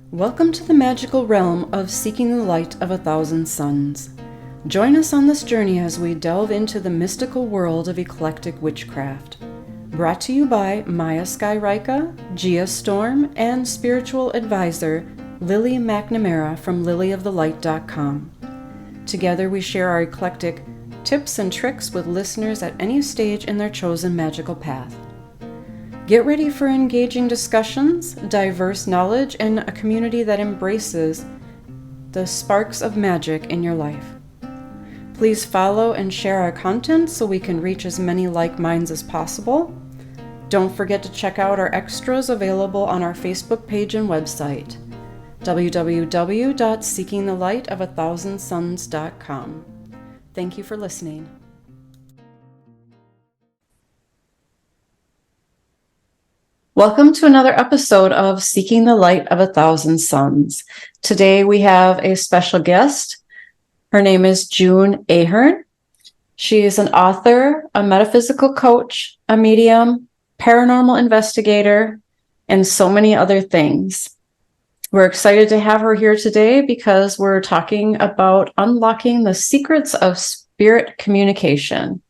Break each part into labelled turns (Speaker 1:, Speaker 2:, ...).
Speaker 1: Welcome to the magical realm of seeking the light of 1,000 suns. Join us on this journey as we delve into the mystical world of eclectic witchcraft. Brought to you by Maya Skyrika, Gia Storm, and spiritual advisor Lily McNamara from lilyofthelight.com. Together we share our eclectic tips and tricks with listeners at any stage in their chosen magical path. Get ready for engaging discussions, diverse knowledge, and a community that embraces the sparks of magic in your life. Please follow and share our content so we can reach as many like minds as possible. Don't forget to check out our extras available on our Facebook page and website, www.seekingthelightofA1,000suns.com. Thank you for listening. Welcome to another episode of Seeking the Light of 1,000 Suns. Today we have a special guest. Her name is June Ahern. She is an author, a metaphysical coach, a medium, paranormal investigator, and so many other things. We're excited to have her here today because we're talking about unlocking the secrets of spirit communication.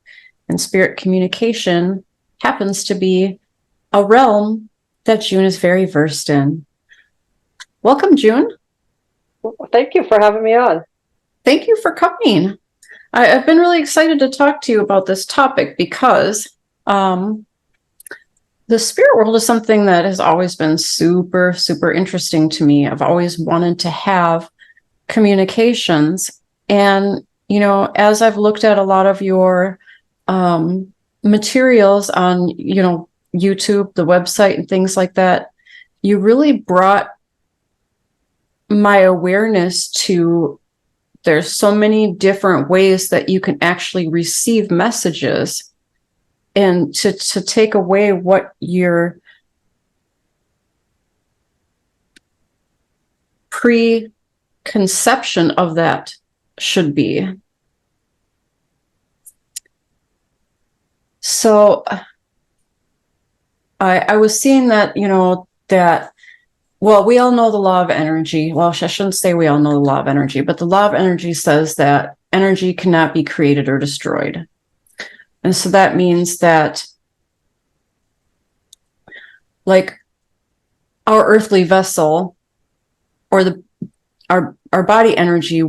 Speaker 1: And spirit communication happens to be a realm that June is very versed in. Welcome, June.
Speaker 2: Well, thank you for having me on.
Speaker 1: Thank you for coming. I've been really excited to talk to you about this topic because the spirit world is something that has always been super, super interesting to me. I've always wanted to have communications. And, you know, as I've looked at a lot of your materials on, YouTube, the website, and things like that, you really brought my awareness to there's so many different ways that you can actually receive messages, and to take away what your preconception of that should be. So I was seeing that, we all know the law of energy. Well, I shouldn't say we all know the law of energy, but the law of energy says that energy cannot be created or destroyed. And so that means that, like, our earthly vessel or our body energy,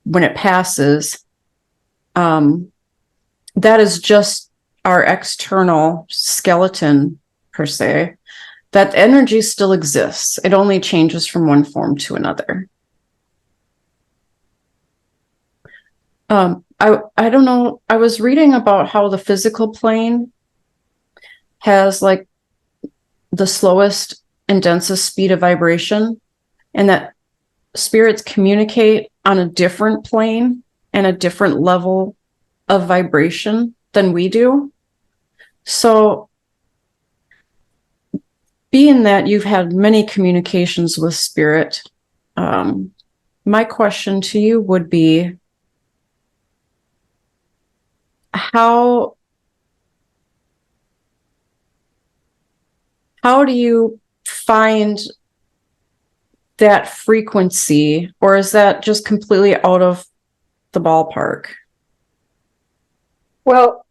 Speaker 1: when it passes, that is just our external skeleton, per se. That energy still exists. It only changes from one form to another. I don't know. I was reading about how the physical plane has like the slowest and densest speed of vibration, and that spirits communicate on a different plane and a different level of vibration than we do. So, being that you've had many communications with spirit, my question to you would be, how do you find that frequency, or is that just completely out of the ballpark?
Speaker 2: Well,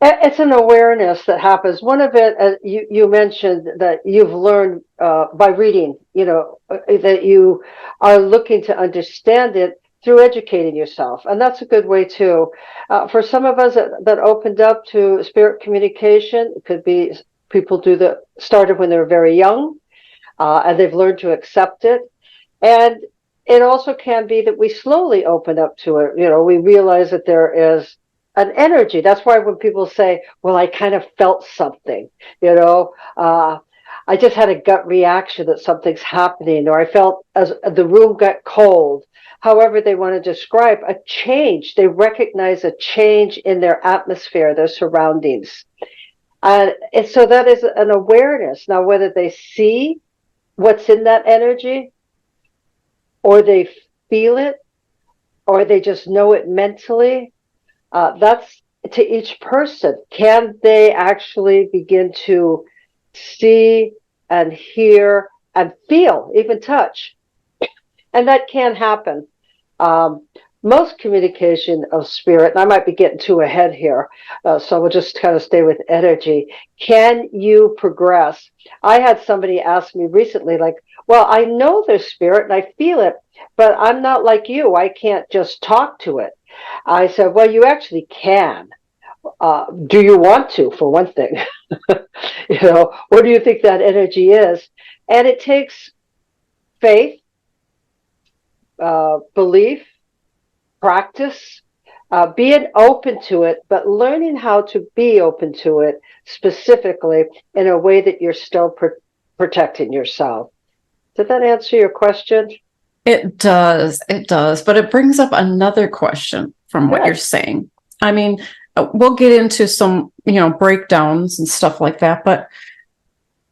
Speaker 2: it's an awareness that happens. One of it, as you mentioned, that you've learned by reading, that you are looking to understand it through educating yourself. And that's a good way too. For some of us that opened up to spirit communication, it could be people started when they were very young. and they've learned to accept it. And it also can be that we slowly open up to it. We realize that there is an energy. That's why when people say, well, I kind of felt something, I just had a gut reaction that something's happening, or I felt as the room got cold. However they want to describe a change. They recognize a change in their atmosphere, their surroundings. And so that is an awareness. Now, whether they see what's in that energy, or they feel it, or they just know it mentally, that's to each person. Can they actually begin to see and hear and feel, even touch? And that can happen. Most communication of spirit, and I might be getting too ahead here, so we'll just kind of stay with energy. Can you progress? I had somebody ask me recently, like, well, I know there's spirit and I feel it, but I'm not like you. I can't just talk to it. I said, well, you actually can. Do you want to, for one thing? What do you think that energy is? And it takes faith, belief, practice, being open to it, but learning how to be open to it specifically in a way that you're still protecting yourself. Did that answer your question?
Speaker 1: It does. It does. But it brings up another question from what you're saying. I mean, we'll get into some, breakdowns and stuff like that. But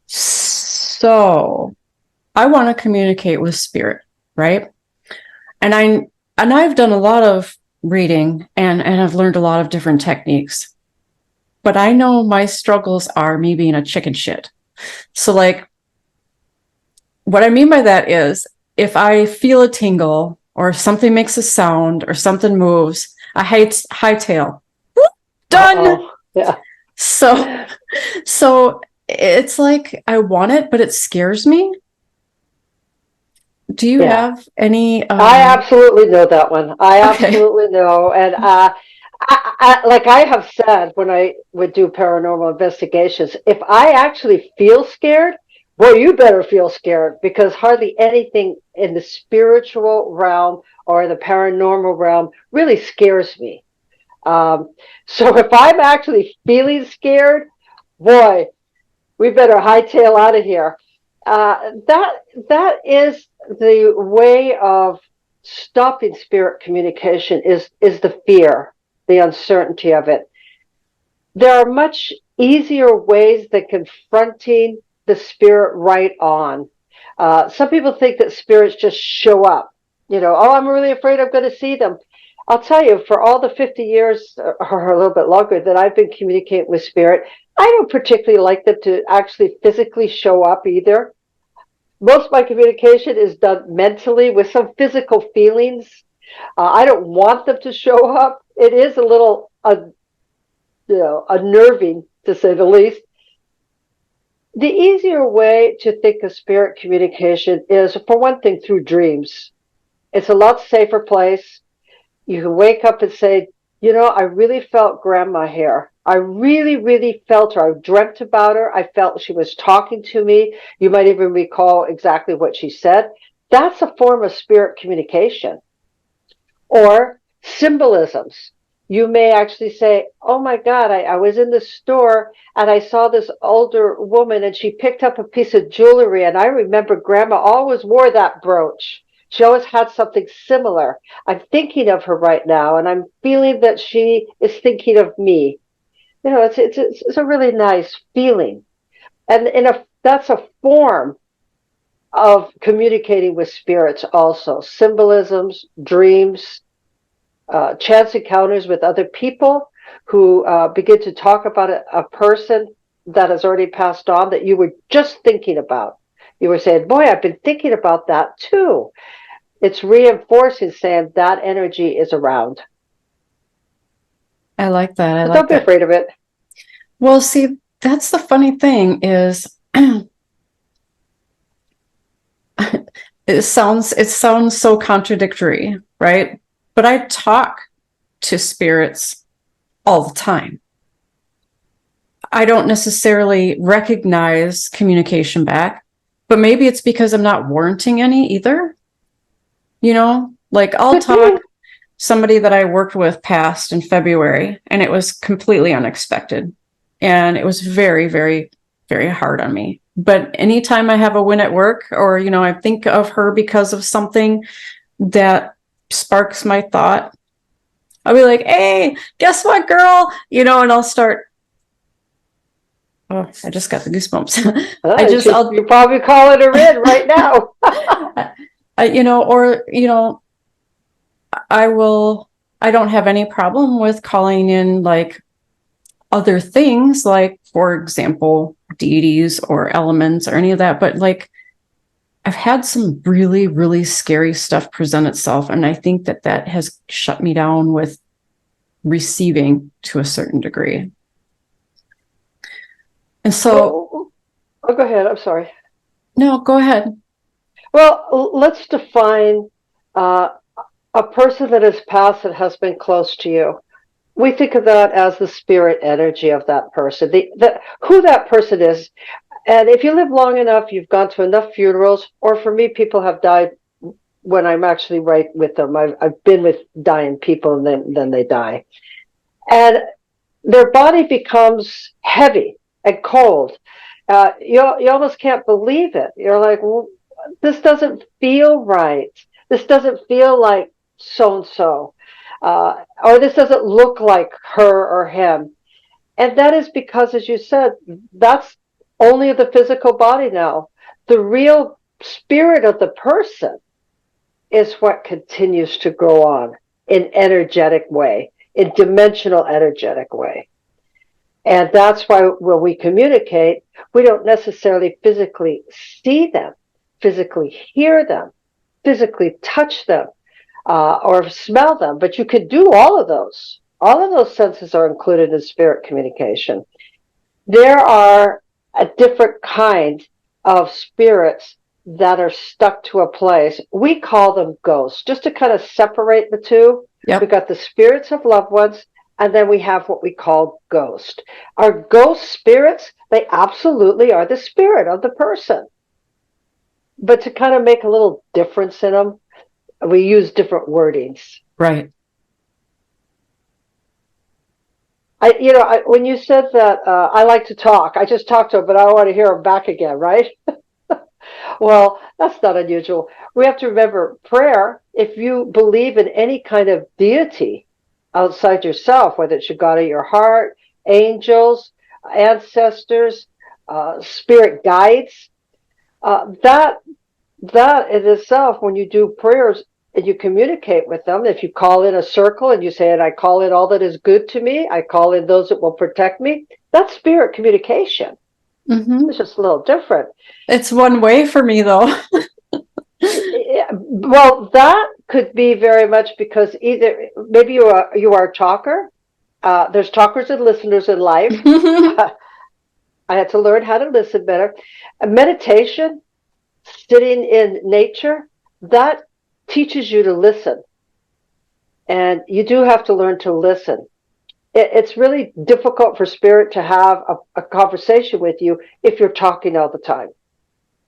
Speaker 1: so I want to communicate with spirit, right? And I've done a lot of reading and I've learned a lot of different techniques. But I know my struggles are me being a chicken shit. So like, what I mean by that is, if I feel a tingle or something makes a sound or something moves, I hightail. Done.
Speaker 2: Uh-oh. Yeah.
Speaker 1: So it's like I want it, but it scares me. Do you have any?
Speaker 2: I absolutely know that one. I absolutely know. And like I have said when I would do paranormal investigations, if I actually feel scared, well, you better feel scared, because hardly anything in the spiritual realm or the paranormal realm really scares me. So if I'm actually feeling scared, boy, we better hightail out of here. That is the way of stopping spirit communication, is the fear, the uncertainty of it. There are much easier ways than confronting the spirit right on. Some people think that spirits just show up. Oh, I'm really afraid I'm going to see them. I'll tell you, for all the 50 years or a little bit longer that I've been communicating with spirit, I don't particularly like them to actually physically show up either. Most of my communication is done mentally with some physical feelings. I don't want them to show up. It is a little, unnerving, to say the least. The easier way to think of spirit communication is, for one thing, through dreams. It's a lot safer place. You can wake up and say, I really felt grandma here. I really, really felt her. I dreamt about her. I felt she was talking to me. You might even recall exactly what she said. That's a form of spirit communication. Or symbolisms. You may actually say, oh my God, I was in the store and I saw this older woman and she picked up a piece of jewelry, and I remember grandma always wore that brooch. She always had something similar. I'm thinking of her right now, and I'm feeling that she is thinking of me. It's a really nice feeling. And that's a form of communicating with spirits also. Symbolisms, dreams, chance encounters with other people who begin to talk about a person that has already passed on that you were just thinking about. You were saying, boy, I've been thinking about that too. It's reinforcing, saying that energy is around.
Speaker 1: I like that.
Speaker 2: So don't be afraid of it.
Speaker 1: Well, see, that's the funny thing is, it sounds so contradictory, right? But I talk to spirits all the time. I don't necessarily recognize communication back. But maybe it's because I'm not warranting any either. You know, like I'll talk, somebody that I worked with passed in February, and it was completely unexpected. And it was very, very, very hard on me. But anytime I have a win at work, or, you know, I think of her because of something that sparks my thought, I'll be like, hey, guess what, girl? You know, and I'll start. Oh, I just got the goosebumps.
Speaker 2: You probably call it a rid right now.
Speaker 1: You know, or, you know, I don't have any problem with calling in like other things, like, for example, deities or elements or any of that. But like, I've had some really, really scary stuff present itself. And I think that that has shut me down with receiving to a certain degree. And so.
Speaker 2: Oh, go ahead. I'm sorry.
Speaker 1: No, go ahead.
Speaker 2: Well, let's define a person that has passed that has been close to you. We think of that as the spirit energy of that person, who that person is. And if you live long enough, you've gone to enough funerals, or for me, people have died when I'm actually right with them. I've been with dying people, and then they die. And their body becomes heavy and cold. You almost can't believe it. You're like, well, this doesn't feel right. This doesn't feel like so-and-so. Or this doesn't look like her or him. And that is because, as you said, that's only the physical body now. The real spirit of the person is what continues to grow on in energetic way, in dimensional energetic way. And that's why when we communicate, we don't necessarily physically see them, physically hear them, physically touch them, or smell them, but you could do all of those. All of those senses are included in spirit communication. There are a different kind of spirits that are stuck to a place. We call them ghosts, just to kind of separate the two.
Speaker 1: Yep.
Speaker 2: We've got the spirits of loved ones, and then we have what we call ghost. Our ghost spirits, they absolutely are the spirit of the person. But to kind of make a little difference in them, we use different wordings.
Speaker 1: Right.
Speaker 2: When you said that I like to talk, I just talked to him, but I want to hear him back again, right? Well, that's not unusual. We have to remember prayer. If you believe in any kind of deity outside yourself, whether it's your God of your heart, angels, ancestors, spirit guides, that in itself, when you do prayers and you communicate with them, if you call in a circle and you say, and I call in all that is good to me, I call in those that will protect me, that's spirit communication.
Speaker 1: Mm-hmm.
Speaker 2: It's just a little different.
Speaker 1: It's one way for me, though.
Speaker 2: Well, that could be very much because either maybe you are a talker. There's talkers and listeners in life. I had to learn how to listen better. Meditation, sitting in nature, that teaches you to listen. And you do have to learn to listen. It's really difficult for spirit to have a conversation with you if you're talking all the time.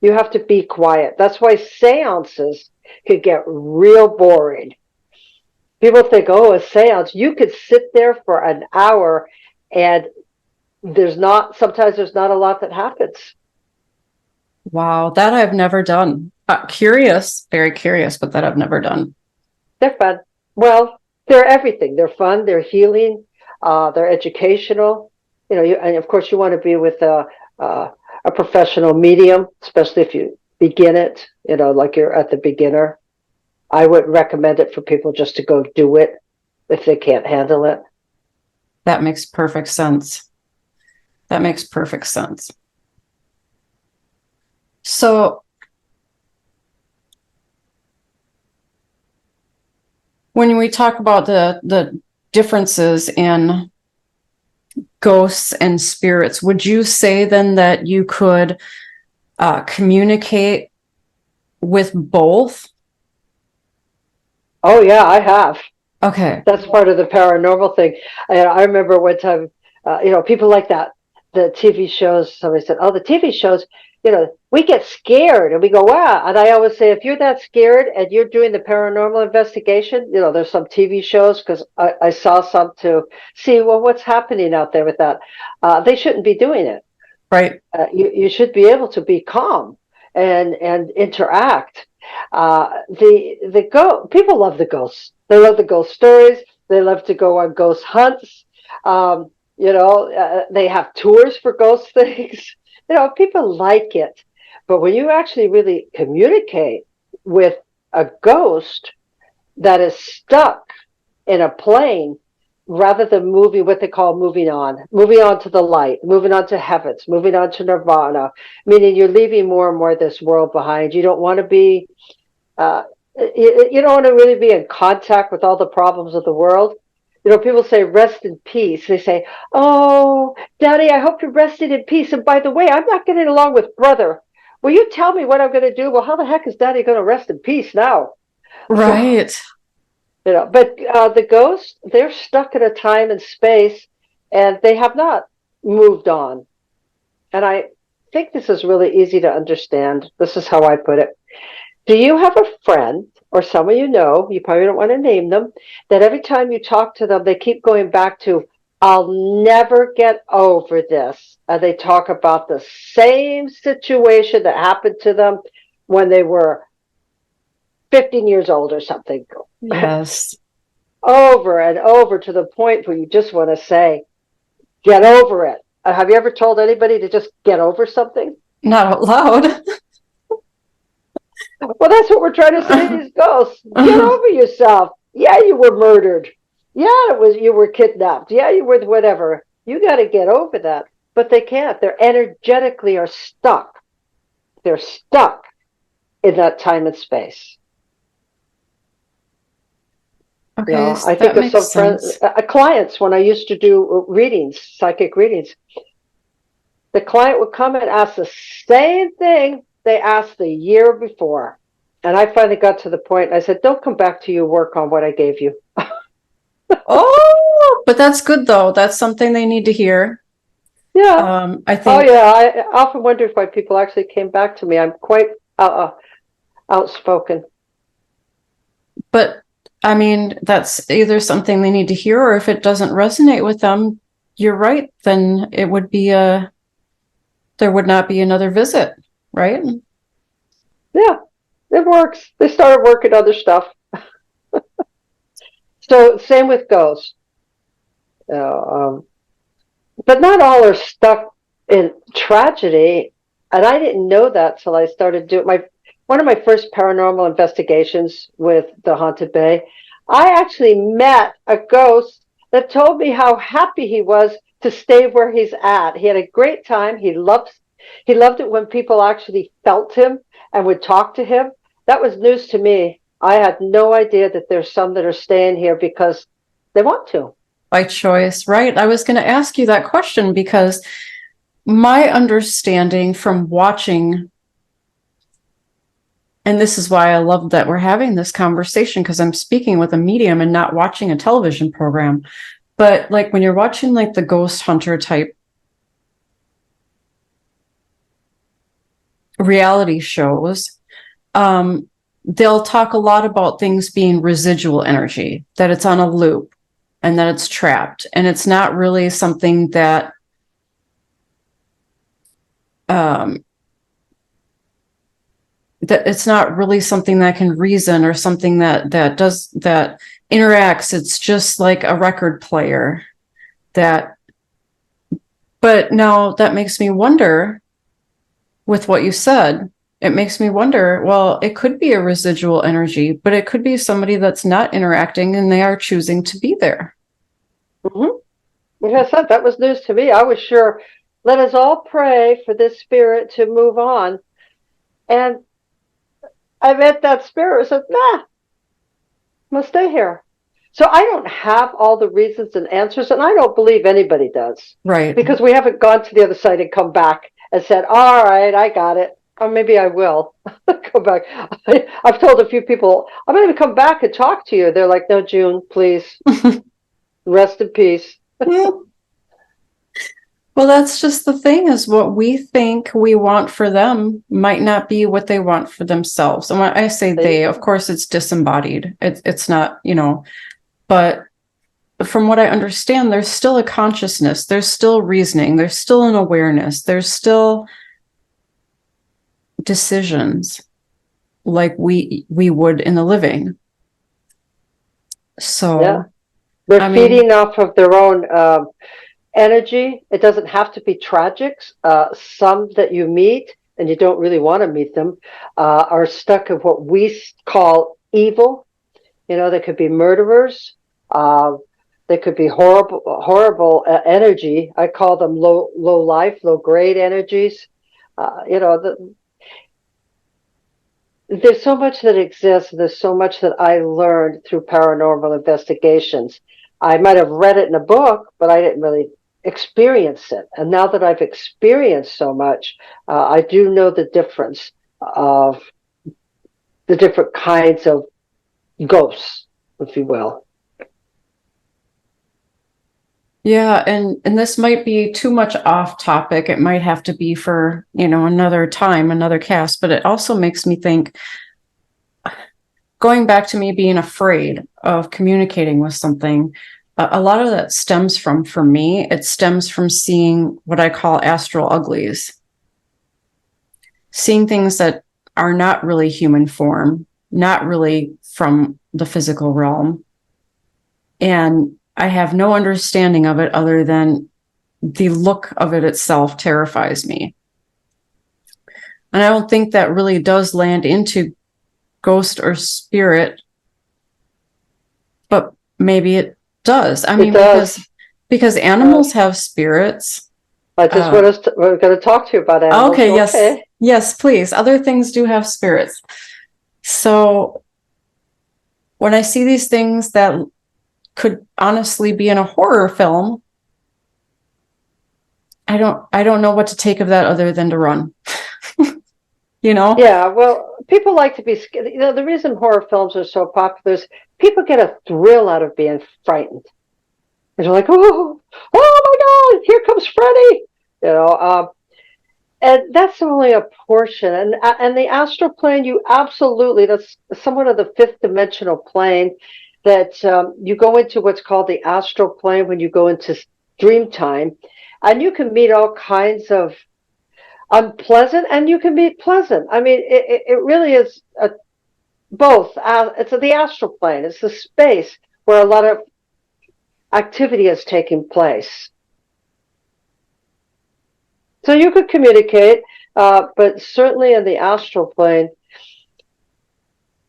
Speaker 2: You have to be quiet. That's why seances could get real boring. People think, oh, a seance, you could sit there for an hour and sometimes there's not a lot that happens.
Speaker 1: Wow, that I've never done. Curious, very curious, but that I've never done.
Speaker 2: They're fun. Well, they're everything. They're fun. They're healing. They're educational. And of course, you want to be with a professional medium, especially if you begin it. Like you're at the beginner. I wouldn't recommend it for people just to go do it if they can't handle it.
Speaker 1: That makes perfect sense. That makes perfect sense. So when we talk about the differences in ghosts and spirits, would you say then that you could communicate with both?
Speaker 2: Oh, yeah, I have.
Speaker 1: Okay.
Speaker 2: That's part of the paranormal thing. I remember one time, people like that, the TV shows, somebody said, oh, the TV shows, we get scared and we go, wow. And I always say, if you're that scared and you're doing the paranormal investigation, there's some TV shows, because I saw some to see, well, what's happening out there with that. They shouldn't be doing it.
Speaker 1: Right.
Speaker 2: You should be able to be calm and interact. People love the ghosts. They love the ghost stories. They love to go on ghost hunts. They have tours for ghost things. People like it. But when you actually really communicate with a ghost that is stuck in a plane, rather than what they call moving on to the light, moving on to heavens, moving on to nirvana, meaning you're leaving more and more of this world behind. You don't want to be, you don't want to really be in contact with all the problems of the world. People say rest in peace. They say, oh, Daddy, I hope you're resting in peace. And by the way, I'm not getting along with brother. Will you tell me what I'm going to do? Well, how the heck is Daddy going to rest in peace now?
Speaker 1: Right.
Speaker 2: But the ghosts, they're stuck in a time and space, and they have not moved on. And I think this is really easy to understand. This is how I put it. Do you have a friend or someone you probably don't want to name them, that every time you talk to them, they keep going back to, I'll never get over this. And they talk about the same situation that happened to them when they were 15 years old or something.
Speaker 1: Yes.
Speaker 2: Over and over, to the point where you just want to say, get over it. Have you ever told anybody to just get over something?
Speaker 1: Not out loud.
Speaker 2: Well, that's what we're trying to say to these ghosts. Get over yourself. Yeah, you were murdered. Yeah, you were kidnapped. Yeah, you were whatever. You got to get over that. But they can't. They're energetically are stuck. They're stuck in that time and space.
Speaker 1: Okay,
Speaker 2: I think of some friends, clients, when I used to do readings, psychic readings, the client would come and ask the same thing they asked the year before. And I finally got to the point, I said, don't come back to your work on what I gave you.
Speaker 1: Oh, but that's good, though. That's something they need to hear.
Speaker 2: Yeah.
Speaker 1: I think.
Speaker 2: Oh, yeah. I often wondered why people actually came back to me. I'm quite outspoken.
Speaker 1: But I mean, that's either something they need to hear, or if it doesn't resonate with them, you're right, then it would be there would not be another visit, right?
Speaker 2: Yeah, it works. They started working other stuff. So same with ghosts. But not all are stuck in tragedy. And I didn't know that till I started doing one of my first paranormal investigations with the Haunted Bay. I actually met a ghost that told me how happy he was to stay where he's at. He had a great time. He loved it when people actually felt him and would talk to him. That was news to me. I had no idea that there's some that are staying here because they want to.
Speaker 1: By choice, right? I was going to ask you that question because my understanding from watching, and this is why I love that we're having this conversation, because I'm speaking with a medium and not watching a television program. But like when you're watching like the ghost hunter type reality shows, they'll talk a lot about things being residual energy, that it's on a loop and that it's trapped, and it's not really something that that it's not really something that can reason or something that interacts. It's just like a record player but now that makes me wonder, with what you said, it makes me wonder, well, it could be a residual energy, but it could be somebody that's not interacting and they are choosing to be there.
Speaker 2: Mm-hmm. Like I said, that was news to me. I was sure, let us all pray for this spirit to move on. And I met that spirit and said, nah, I'm going to stay here. So I don't have all the reasons and answers, and I don't believe anybody does.
Speaker 1: Right.
Speaker 2: Because we haven't gone to the other side and come back and said, all right, I got it. Or maybe I will go back. I've told a few people, I'm going to come back and talk to you. They're like, no, June, please. Rest in peace.
Speaker 1: Well, that's just the thing, is what we think we want for them might not be what they want for themselves. And when I say they, of course, it's disembodied. It's not, but from what I understand, there's still a consciousness, there's still reasoning, there's still an awareness, there's still decisions like we would in the living. So
Speaker 2: yeah, they're feeding off of their own energy. It doesn't have to be tragic. Some that you meet, and you don't really want to meet them, are stuck in what we call evil. They could be murderers. They could be horrible energy. I call them low life, low grade energies. There's so much that exists. There's so much that I learned through paranormal investigations. I might have read it in a book, but I didn't really experience it. And now that I've experienced so much, I do know the difference of the different kinds of ghosts, if you will.
Speaker 1: Yeah, and this might be too much off topic. It might have to be for, another time, another cast, but it also makes me think, going back to me being afraid of communicating with something, a lot of that stems from, for me, it stems from seeing what I call astral uglies. Seeing things that are not really human form, not really from the physical realm. And I have no understanding of it other than the look of it itself terrifies me. And I don't think that really does land into ghost or spirit, but maybe it does. I mean, because animals have spirits.
Speaker 2: I just we're going to talk to you about animals.
Speaker 1: Okay, yes, please. Other things do have spirits. So when I see these things that could honestly be in a horror film, I don't know what to take of that other than to run.
Speaker 2: Yeah, well, people like to be scared. The reason horror films are so popular is people get a thrill out of being frightened. And they're like, oh my God, here comes Freddy. And that's only a portion. And the astral plane, that's somewhat of the fifth dimensional plane that you go into what's called the astral plane when you go into dream time. And you can meet all kinds of unpleasant, and you can meet pleasant. I mean, it really is both. It's the astral plane. It's the space where a lot of activity is taking place. So you could communicate, but certainly in the astral plane,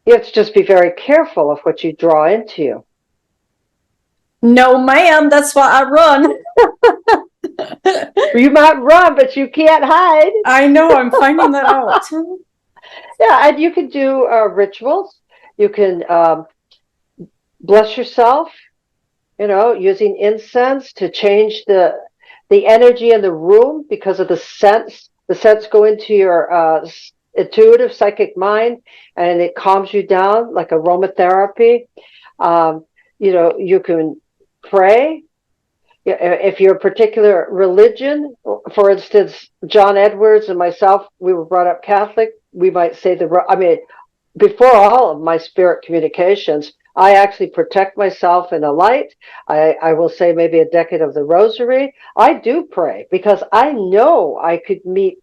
Speaker 2: you have to just be very careful of what you draw into you.
Speaker 1: No, ma'am, that's why I run.
Speaker 2: You might run, but you can't hide.
Speaker 1: I know, I'm finding that out.
Speaker 2: Yeah, and you can do rituals. You can bless yourself, using incense to change the energy in the room because of the scents. The scents go into your intuitive psychic mind, and it calms you down like aromatherapy. You can pray. If you're a particular religion, for instance, John Edwards and myself, we were brought up Catholic. We might say before all of my spirit communications, I actually protect myself in the light. I will say maybe a decade of the rosary. I do pray because I know I could meet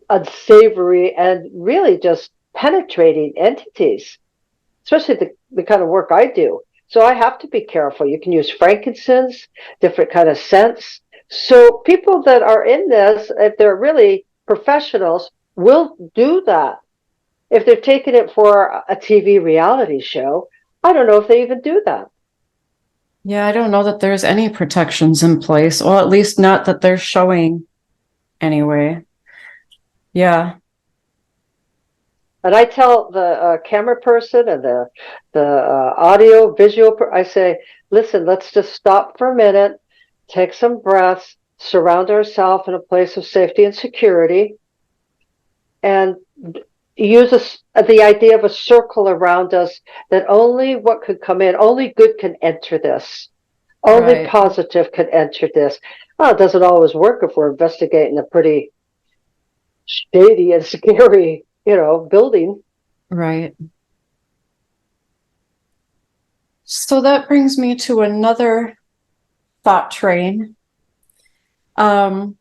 Speaker 2: unsavory and really just penetrating entities, especially the kind of work I do. So I have to be careful. You can use frankincense, different kind of scents. So people that are in this, if they're really professionals, will do that. If they're taking it for a TV reality show, I don't know if they even do that.
Speaker 1: Yeah, I don't know that there's any protections in place, or at least not that they're showing anyway. Yeah.
Speaker 2: And I tell the camera person and the audio visual, I say, listen, let's just stop for a minute, take some breaths, surround ourselves in a place of safety and security, and use the idea of a circle around us, that only what could come in, only good can enter this. Only
Speaker 1: Right.
Speaker 2: positive could enter this. Well, it doesn't always work if we're investigating a pretty shady and scary, building.
Speaker 1: Right. So that brings me to another thought train. Um,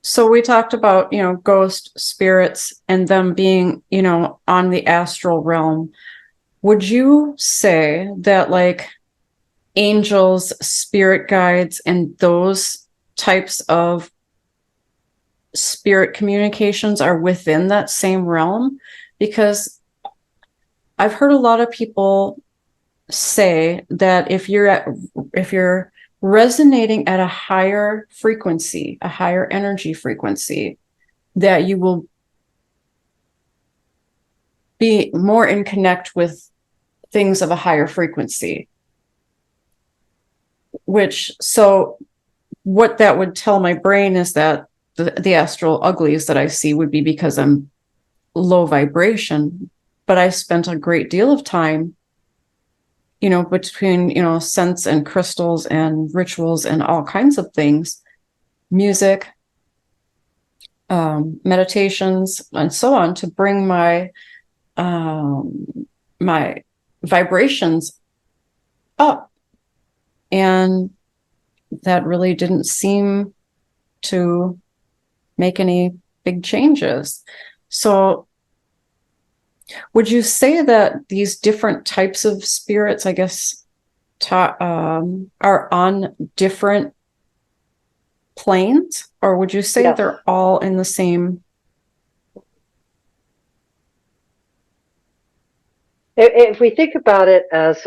Speaker 1: so we talked about, ghost spirits and them being, on the astral realm. Would you say that like angels, spirit guides, and those types of spirit communications are within that same realm? Because I've heard a lot of people say that if you're resonating at a higher frequency, a higher energy frequency, that you will be more in connect with things of a higher frequency. So what that would tell my brain is that the astral uglies that I see would be because I'm low vibration. But I spent a great deal of time, between, scents and crystals and rituals and all kinds of things, music, meditations, and so on, to bring my vibrations up. And that really didn't seem to make any big changes. So would you say that these different types of spirits, I guess, are on different planes, or would you say
Speaker 2: Yes.
Speaker 1: they're all in the same?
Speaker 2: If we think about it as,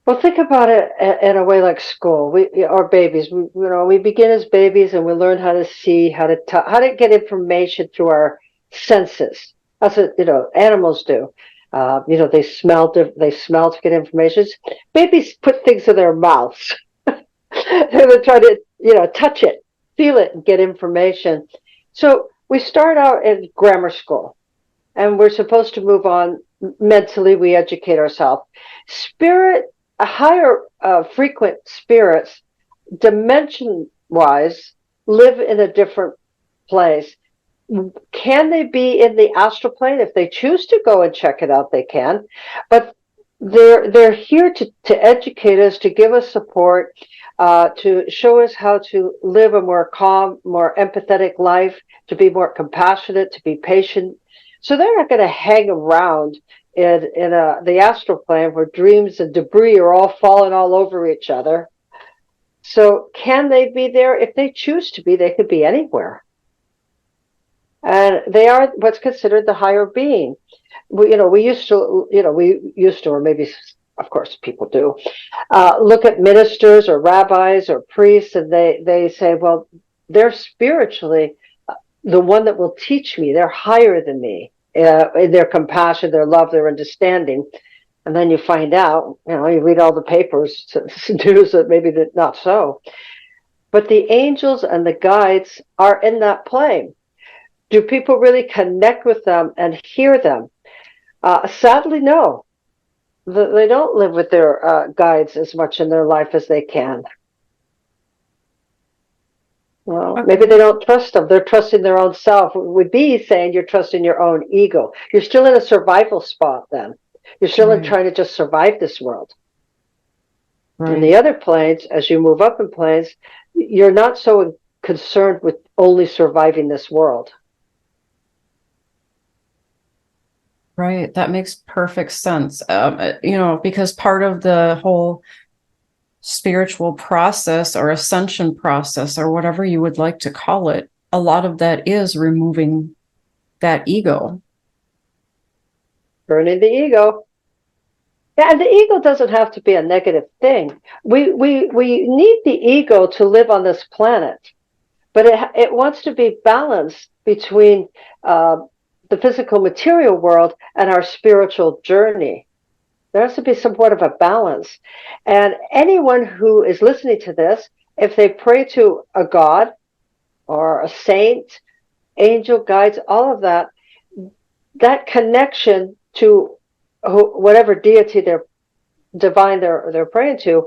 Speaker 2: well, think about it in a way like school. Our babies, we begin as babies and we learn how to see, how to get information through our senses. That's what, animals do. They smell, they smell to get information. Babies put things in their mouths. They try to, touch it, feel it, and get information. So we start out in grammar school and we're supposed to move on mentally. We educate ourselves. Spirit, higher frequent spirits, dimension wise, live in a different place. Can they be in the astral plane? If they choose to go and check it out, they can. But they're here to educate us, to give us support, to show us how to live a more calm, more empathetic life, to be more compassionate, to be patient. So they're not going to hang around in the astral plane where dreams and debris are all falling all over each other. So can they be there? If they choose to be, they could be anywhere. And they are what's considered the higher being. We used to, or maybe, of course, people do, look at ministers or rabbis or priests, and they say, well, they're spiritually the one that will teach me. They're higher than me in their compassion, their love, their understanding. And then you find out, you read all the papers, news that maybe not so. But the angels and the guides are in that plane. Do people really connect with them and hear them? Sadly, no. They don't live with their guides as much in their life as they can. Well, maybe
Speaker 1: Okay.
Speaker 2: they don't trust them. They're trusting their own self. It would be saying you're trusting your own ego. You're still in a survival spot then. You're still in
Speaker 1: Right.
Speaker 2: trying to just survive this world. In the
Speaker 1: Right.
Speaker 2: other planes, as you move up in planes, you're not so concerned with only surviving this world.
Speaker 1: Right. That makes perfect sense. Because part of the whole spiritual process or ascension process or whatever you would like to call it, a lot of that is removing that ego.
Speaker 2: Burning the ego. Yeah, and the ego doesn't have to be a negative thing. We need the ego to live on this planet, but it wants to be balanced between uh, the physical material world and our spiritual journey. There has to be somewhat of a balance. And anyone who is listening to this, if they pray to a god or a saint, angel guides, all of that, that connection to whatever deity they're divine they're praying to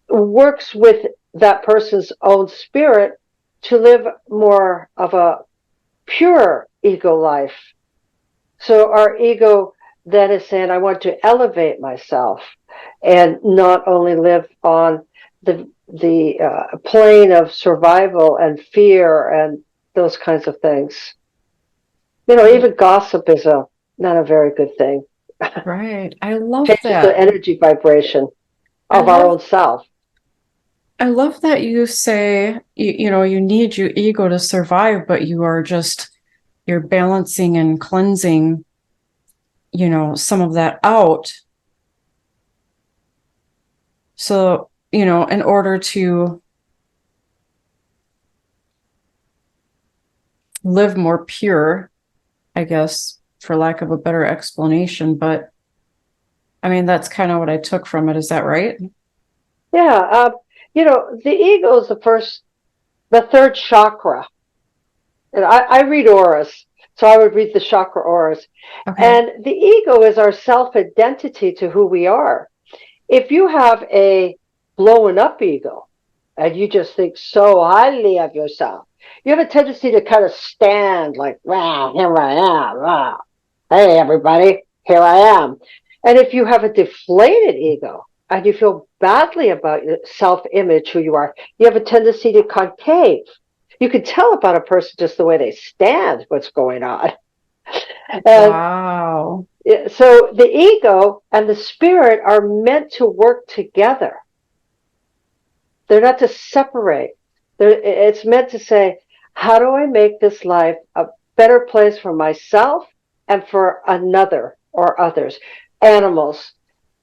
Speaker 2: works with that person's own spirit to live more of a pure ego life. So our ego then is saying, I want to elevate myself and not only live on the plane of survival and fear and those kinds of things. Even gossip is not a very good thing.
Speaker 1: Right. I love
Speaker 2: Changes the
Speaker 1: that.
Speaker 2: energy vibration
Speaker 1: I
Speaker 2: of our
Speaker 1: love
Speaker 2: own self.
Speaker 1: I love that you say you need your ego to survive, but you're balancing and cleansing, some of that out. So, in order to live more pure, I guess, for lack of a better explanation, but I mean, that's kind of what I took from it. Is that right?
Speaker 2: Yeah. The ego is the third chakra. And I read auras, so I would read the chakra auras.
Speaker 1: Okay.
Speaker 2: And the ego is our self identity to who we are. If you have a blowing up ego and you just think so highly of yourself, you have a tendency to kind of stand like, wow, here I am. Wow. Hey, everybody, here I am. And if you have a deflated ego and you feel badly about your self image, who you are, you have a tendency to concave. You can tell about a person just the way they stand, what's going on. And
Speaker 1: Wow.
Speaker 2: so the ego and the spirit are meant to work together. They're not to separate. It's meant to say, how do I make this life a better place for myself and for another or others? Animals,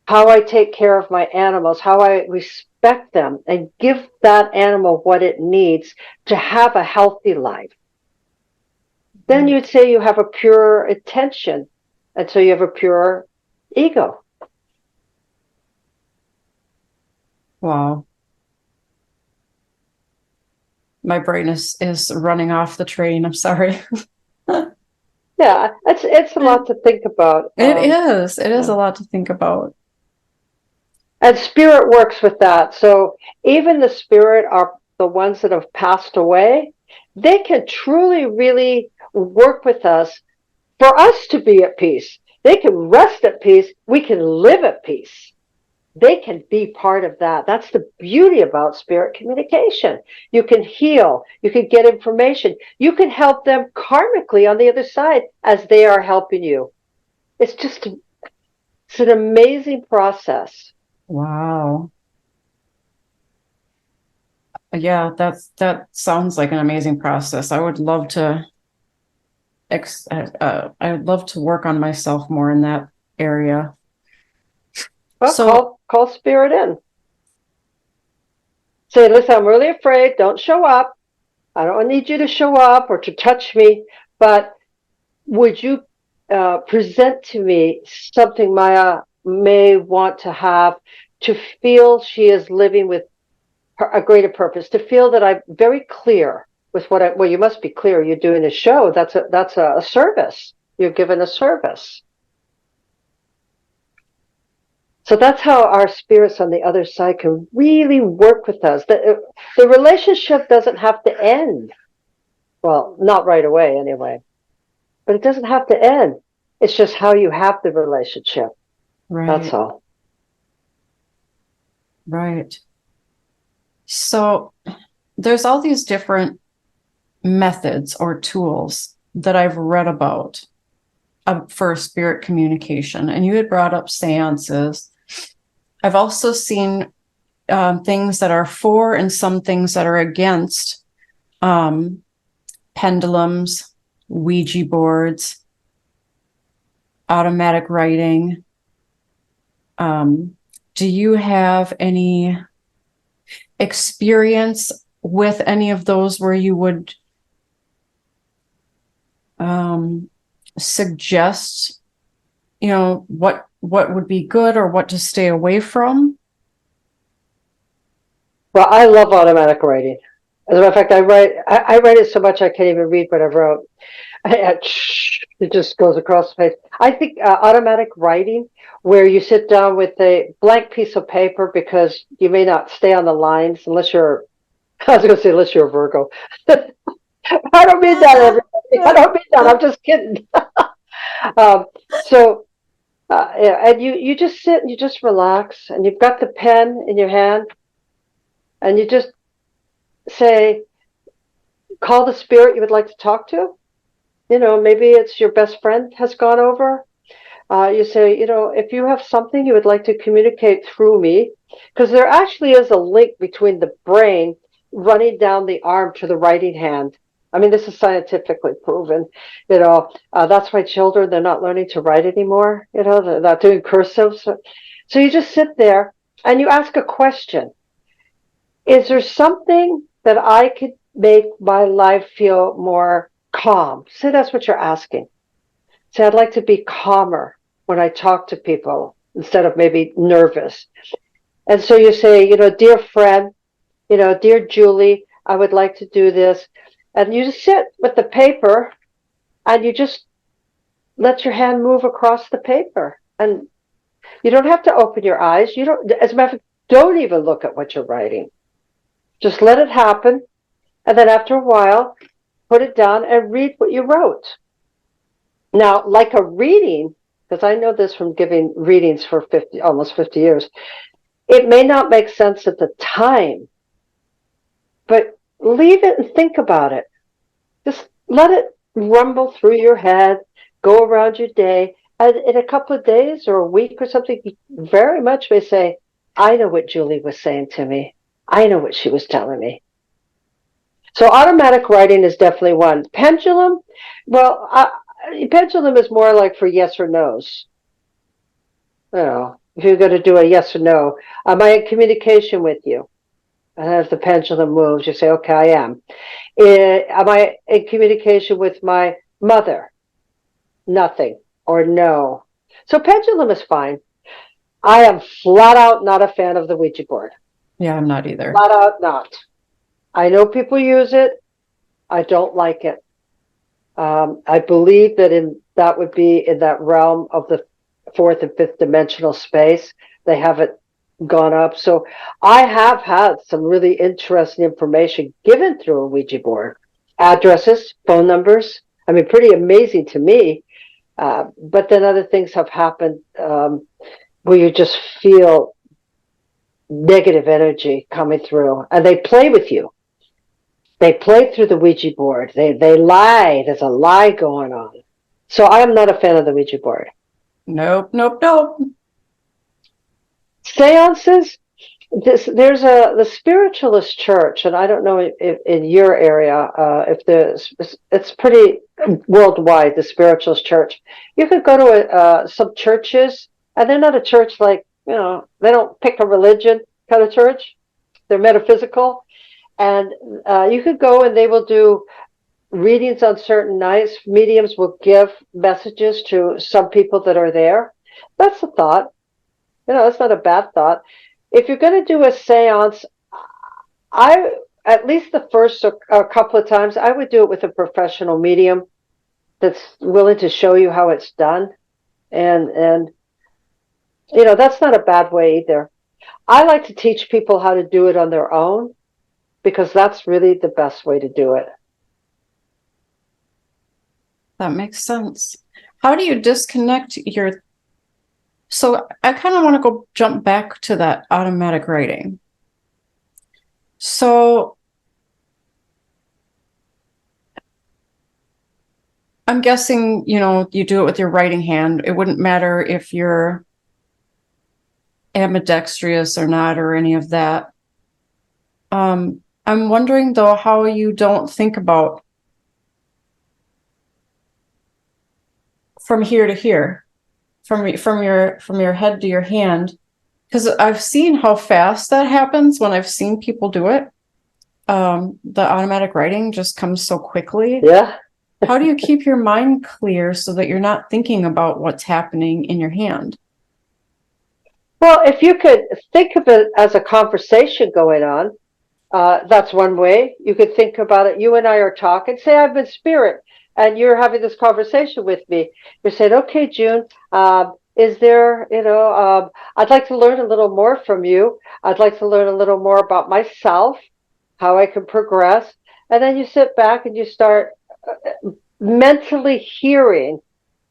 Speaker 2: how I take care of my animals, how I respect them and give that animal what it needs to have a healthy life. Then you'd say you have a pure intention, and so you have a pure ego.
Speaker 1: Wow. My brain is running off the train. I'm sorry.
Speaker 2: Yeah, it's a lot to think about.
Speaker 1: It is. It is
Speaker 2: Yeah.
Speaker 1: a lot to think about.
Speaker 2: And spirit works with that. So even the spirit are the ones that have passed away. They can truly, really work with us for us to be at peace. They can rest at peace. We can live at peace. They can be part of that. That's the beauty about spirit communication. You can heal. You can get information. You can help them karmically on the other side as they are helping you. It's an amazing process.
Speaker 1: Wow. Yeah, that sounds like an amazing process. I would love to I would love to work on myself more in that area.
Speaker 2: Well,
Speaker 1: So,
Speaker 2: call spirit in. Say, listen, I'm really afraid. Don't show up. I don't need you to show up or to touch me, but would you present to me something Maya may want to have to feel she is living with a greater purpose, to feel that I'm very clear with well, you must be clear. You're doing a show. That's a service. You're given a service. So that's how our spirits on the other side can really work with us. The relationship doesn't have to end. Well, not right away anyway, but it doesn't have to end. It's just how you have the relationship. That's
Speaker 1: right,
Speaker 2: all.
Speaker 1: right. So there's all these different methods or tools that I've read about for spirit communication. And you had brought up seances. I've also seen things that are for and some things that are against pendulums, Ouija boards, automatic writing. Do you have any experience with any of those where you would suggest, what would be good or what to stay away from?
Speaker 2: Well, I love automatic writing. As a matter of fact, I write it so much I can't even read what I wrote. It just goes across the page. I think automatic writing, where you sit down with a blank piece of paper because you may not stay on the lines unless you're, I was going to say, unless you're a Virgo. I don't mean that, everybody. I don't mean that. I'm just kidding. Um, so, yeah, and you just sit and you just relax, and you've got the pen in your hand, and you just say, call the spirit you would like to talk to. Maybe it's your best friend has gone over. You say, if you have something you would like to communicate through me, because there actually is a link between the brain running down the arm to the writing hand. I mean, this is scientifically proven. That's why children, they're not learning to write anymore. They're not doing cursive. So you just sit there and you ask a question. Is there something that I could make my life feel more calm? Say that's what you're asking. Say, I'd like to be calmer when I talk to people instead of maybe nervous. And so you say, dear friend, dear Julie, I would like to do this. And you just sit with the paper and you just let your hand move across the paper. And you don't have to open your eyes. You don't, as a matter of fact, don't even look at what you're writing. Just let it happen. And then after a while, put it down and read what you wrote. Now, like a reading, because I know this from giving readings for almost 50 years, it may not make sense at the time, but leave it and think about it. Just let it rumble through your head, go around your day, and in a couple of days or a week or something, you very much may say, I know what Julie was saying to me. I know what she was telling me. So automatic writing is definitely one. Pendulum, well, pendulum is more like for yes or no's. If you're going to do a yes or no, am I in communication with you? And as the pendulum moves, you say, okay, I am. Am I in communication with my mother? Nothing or no. So pendulum is fine. I am flat out not a fan of the Ouija board.
Speaker 1: Yeah, I'm not either.
Speaker 2: Flat out not. I know people use it. I don't like it. I believe that would be in that realm of the fourth and fifth dimensional space. They haven't gone up. So I have had some really interesting information given through a Ouija board. Addresses, phone numbers. I mean, pretty amazing to me. But then other things have happened where you just feel negative energy coming through, and they play with you. They play through the Ouija board. They lie. There's a lie going on. So I am not a fan of the Ouija board.
Speaker 1: Nope, nope, nope.
Speaker 2: Seances. There's the spiritualist church, and I don't know if in your area it's pretty worldwide. The spiritualist church. You could go to some churches, and they're not a church like they don't pick a religion kind of church. They're metaphysical, and you could go and they will do readings on certain nights. Mediums will give messages to some people that are there. That's a thought. It's not a bad thought. If you're going to do a seance, at least the first a couple of times, I would do it with a professional medium that's willing to show you how it's done. And that's not a bad way either. I like to teach people how to do it on their own because that's really the best way to do it.
Speaker 1: That makes sense. How do you disconnect your... So I kind of want to jump back to that automatic writing. So I'm guessing, you do it with your writing hand. It wouldn't matter if you're ambidextrous or not or any of that. I'm wondering, though, how you don't think about from here to here, from your head to your hand, because I've seen how fast that happens when I've seen people do it. The automatic writing just comes so quickly.
Speaker 2: Yeah.
Speaker 1: How do you keep your mind clear so that you're not thinking about what's happening in your hand?
Speaker 2: Well, if you could think of it as a conversation going on, That's one way. You could think about it. You and I are talking. Say I'm in spirit, and you're having this conversation with me. You're saying, "Okay, June, is there, I'd like to learn a little more from you. I'd like to learn a little more about myself, how I can progress." And then you sit back and you start mentally hearing.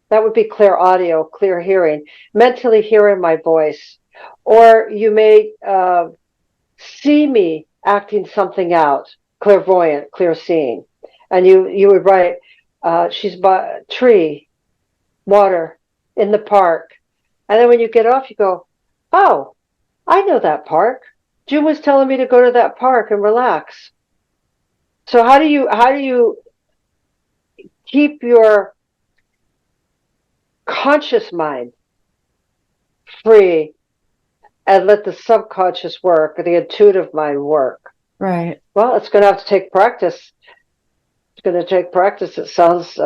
Speaker 2: That would be clear audio, clear hearing. Mentally hearing my voice, or you may see me acting something out, clairvoyant, clear seeing, and you would write, she's by tree, water, in the park, and then when you get off, you go, oh, I know that park. June was telling me to go to that park and relax. So how do you keep your conscious mind free and let the subconscious work or the intuitive mind work?
Speaker 1: Right.
Speaker 2: Well, it's going to have to take practice. It's going to take practice. It sounds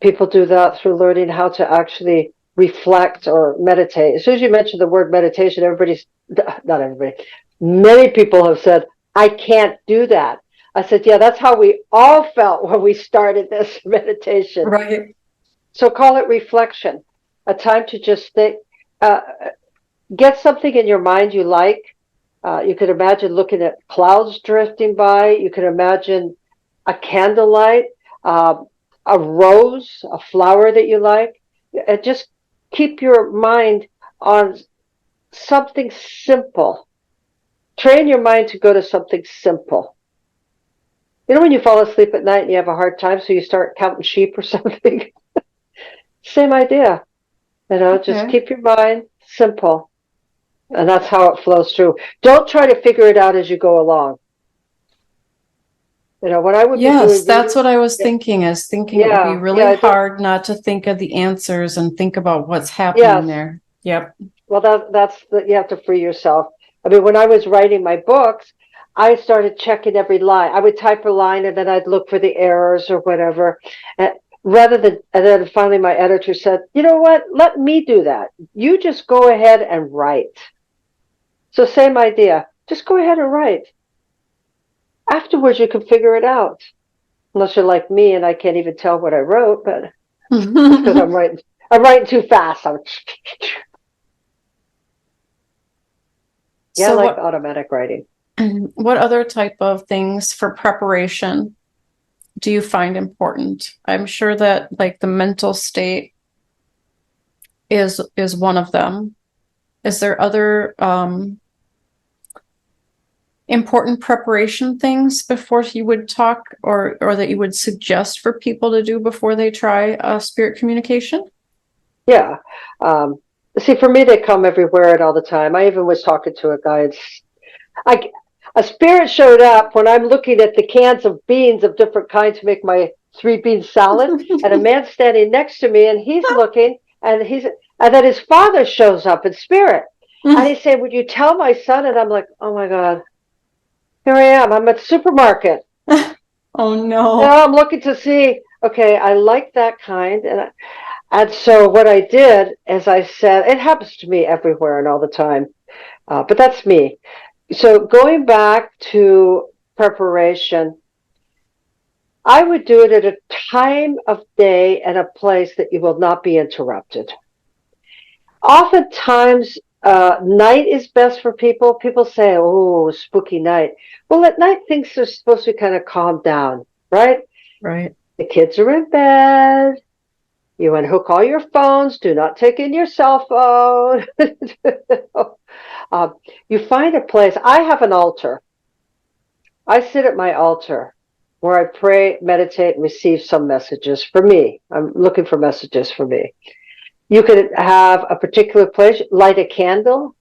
Speaker 2: people do that through learning how to actually reflect or meditate. As soon as you mention the word meditation, not everybody, many people have said, I can't do that. I said, yeah, that's how we all felt when we started this meditation.
Speaker 1: Right.
Speaker 2: So call it reflection, a time to just think, get something in your mind you like. You could imagine looking at clouds drifting by. You could imagine a candlelight, a rose, a flower that you like. And just keep your mind on something simple. Train your mind to go to something simple. You know when you fall asleep at night and you have a hard time, so you start counting sheep or something? Same idea. Just keep your mind simple. And that's how it flows through. Don't try to figure it out as you go along. When I would be doing
Speaker 1: that's what I was thinking, it would be really hard not to think of the answers and think about what's happening there. Yep.
Speaker 2: Well, you have to free yourself. I mean, when I was writing my books, I started checking every line. I would type a line and then I'd look for the errors or whatever. And then finally my editor said, you know what? Let me do that. You just go ahead and write. So same idea. Just go ahead and write. Afterwards, you can figure it out. Unless you're like me and I can't even tell what I wrote, but because I'm writing too fast. I like automatic writing.
Speaker 1: What other type of things for preparation do you find important? I'm sure that like the mental state is one of them. Is there other important preparation things before you would talk or that you would suggest for people to do before they try spirit communication?
Speaker 2: Yeah. See, for me, they come everywhere and all the time. I even was talking to a guy. A spirit showed up when I'm looking at the cans of beans of different kinds to make my 3-bean salad, and a man standing next to me, and he's looking, and then his father shows up in spirit, and he said, "Would you tell my son?" And I'm like, "Oh my God, here I am. I'm at the supermarket."
Speaker 1: Oh no!
Speaker 2: Now I'm looking to see. Okay, I like that kind, and so what I did, as I said, it happens to me everywhere and all the time, but that's me. So going back to preparation, I would do it at a time of day and a place that you will not be interrupted. Oftentimes, night is best for people. People say, oh, spooky night. Well, at night, things are supposed to kind of calm down, right?
Speaker 1: Right.
Speaker 2: The kids are in bed. You unhook all your phones. Do not take in your cell phone. You find a place. I have an altar. I sit at my altar where I pray, meditate, and receive some messages for me. I'm looking for messages for me. You could have a particular place, light a candle,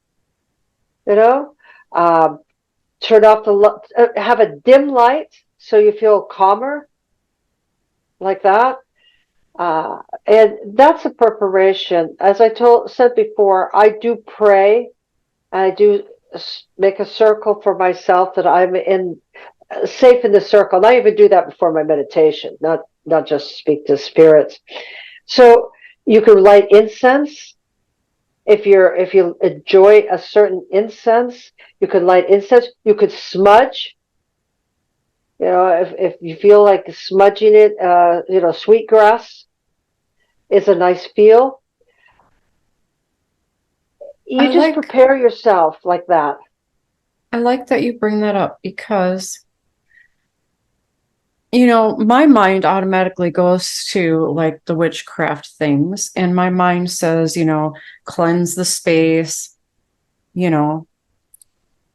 Speaker 2: turn off have a dim light so you feel calmer, like that. And that's a preparation. As I said before, I do pray. I do make a circle for myself that I'm safe in the circle. And I even do that before my meditation, not just speak to spirits. So you can light incense if you enjoy a certain incense, you could light incense. You could smudge. You know, if you feel like smudging it, you know, sweetgrass is a nice feel.
Speaker 1: I
Speaker 2: You just
Speaker 1: like
Speaker 2: prepare yourself like that.
Speaker 1: I like that you bring that up because, you know, my mind automatically goes to like the witchcraft things, and my mind says, you know, cleanse the space, you know,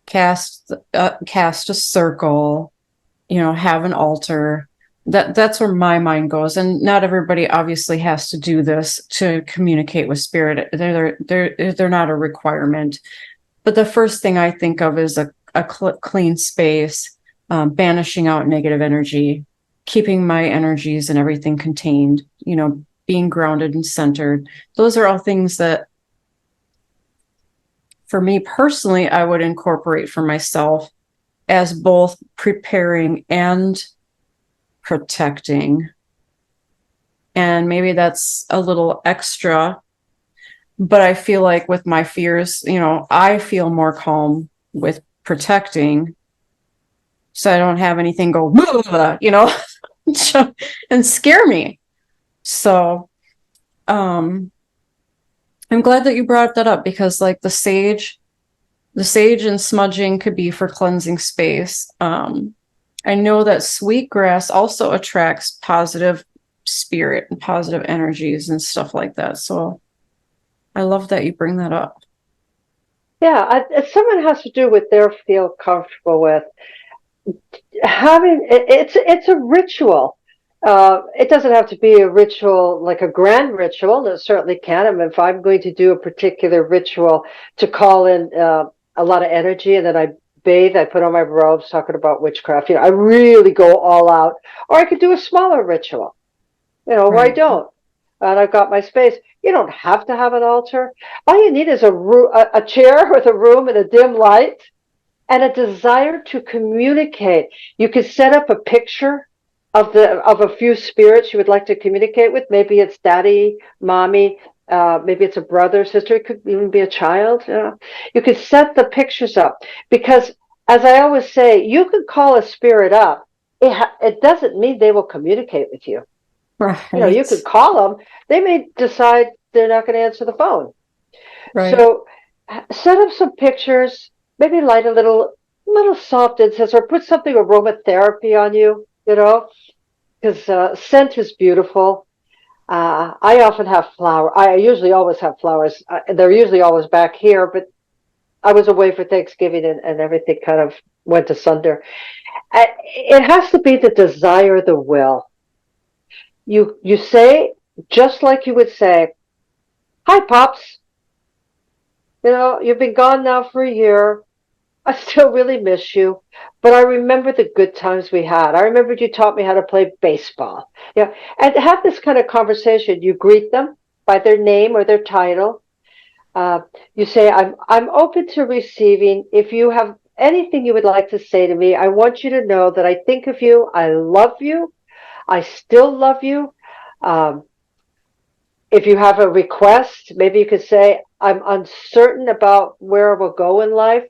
Speaker 1: cast a circle, you know, have an altar. That's where my mind goes, and not everybody obviously has to do this to communicate with spirit. They're not a requirement. But the first thing I think of is a clean space, banishing out negative energy, keeping my energies and everything contained, you know, being grounded and centered. Those are all things that, for me personally, I would incorporate for myself as both preparing and protecting. And maybe that's a little extra, but I feel like with my fears, you know, I feel more calm with protecting, so I don't have anything go, you know, and scare me. So, I'm glad that you brought that up, because like the sage and smudging could be for cleansing space. I know that sweetgrass also attracts positive spirit and positive energies and stuff like that. So I love that you bring that up.
Speaker 2: Yeah, someone has to do what they feel comfortable with. Having it's a ritual. It doesn't have to be a ritual like a grand ritual. It certainly can. I mean, if I'm going to do a particular ritual to call in a lot of energy, and then I bathe, I put on my robes, talking about witchcraft. You know, I really go all out. Or I could do a smaller ritual. You know, where I
Speaker 1: Right.
Speaker 2: don't, and I've got my space. You don't have to have an altar. All you need is a chair with a room and a dim light and a desire to communicate. You could set up a picture of a few spirits you would like to communicate with. Maybe it's daddy, mommy, maybe it's a brother, sister. It could even be a child. You know? You could set the pictures up because, as I always say, you can call a spirit up. It doesn't mean they will communicate with you. You know, you
Speaker 1: Right.
Speaker 2: could call them. They may decide they're not going to answer the phone.
Speaker 1: Right.
Speaker 2: So set up some pictures, maybe light a little soft incense or put something aromatherapy on you, you know, because scent is beautiful. I often have flower. I usually always have flowers. They're usually always back here, but I was away for Thanksgiving and everything kind of went asunder. It has to be the desire, the will. You say just like you would say, "Hi, pops. You know, you've been gone now for a year. I still really miss you, but I remember the good times we had. I remembered you taught me how to play baseball. Yeah, and have this kind of conversation. You greet them by their name or their title. Uh, you say, I'm open to receiving. If you have anything you would like to say to me, I want you to know that I think of you. I love you. I still love you. Um, if you have a request, maybe you could say, I'm uncertain about where we'll go in life.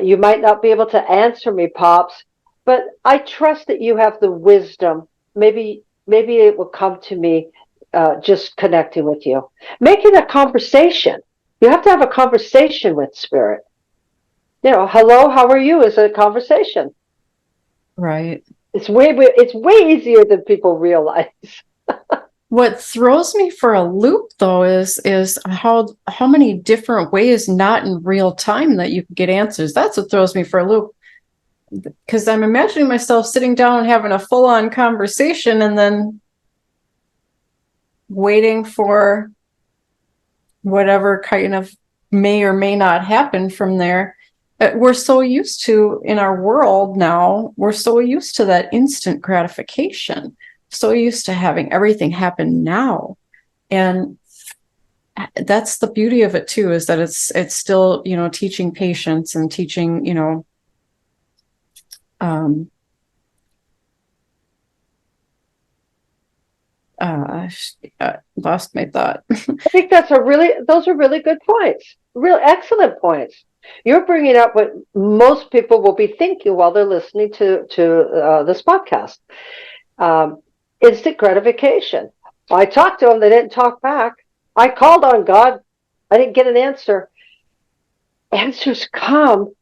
Speaker 2: You might not be able to answer me, Pops, but I trust that you have the wisdom. Maybe it will come to me just connecting with you. Making a conversation. You have to have a conversation with spirit. You know, hello, how are you is a conversation.
Speaker 1: Right.
Speaker 2: It's way easier than people realize.
Speaker 1: What throws me for a loop though is how many different ways, not in real time, that you can get answers. That's what throws me for a loop. Because I'm imagining myself sitting down and having a full-on conversation and then waiting for whatever kind of may or may not happen from there. We're so used to, in our world now, we're so used to that instant gratification, so used to having everything happen now. And that's the beauty of it too, is that it's still, you know, teaching patience and teaching, you know, um, Lost my thought.
Speaker 2: I think those are really good points, real excellent points. You're bringing up what most people will be thinking while they're listening to this podcast. Instant gratification. I talked to them, they didn't talk back. I called on God, I didn't get an answer. Answers come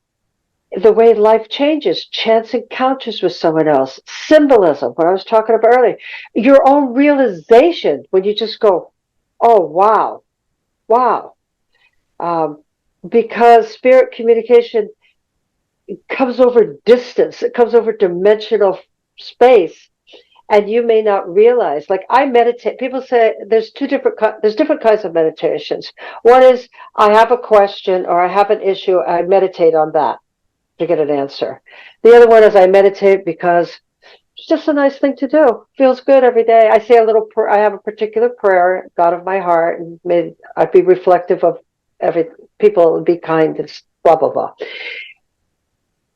Speaker 2: the way life changes, chance encounters with someone else, symbolism, what I was talking about earlier, your own realization when you just go, oh, wow, wow. Because spirit communication comes over distance, it comes over dimensional space, and you may not realize. Like I meditate. People say there's different kinds of meditations. One is I have a question or I have an issue. I meditate on that to get an answer. The other one is I meditate because it's just a nice thing to do. Feels good every day. I say a little. I have a particular prayer, God of my heart, and may I be reflective of every people and be kind and blah blah blah.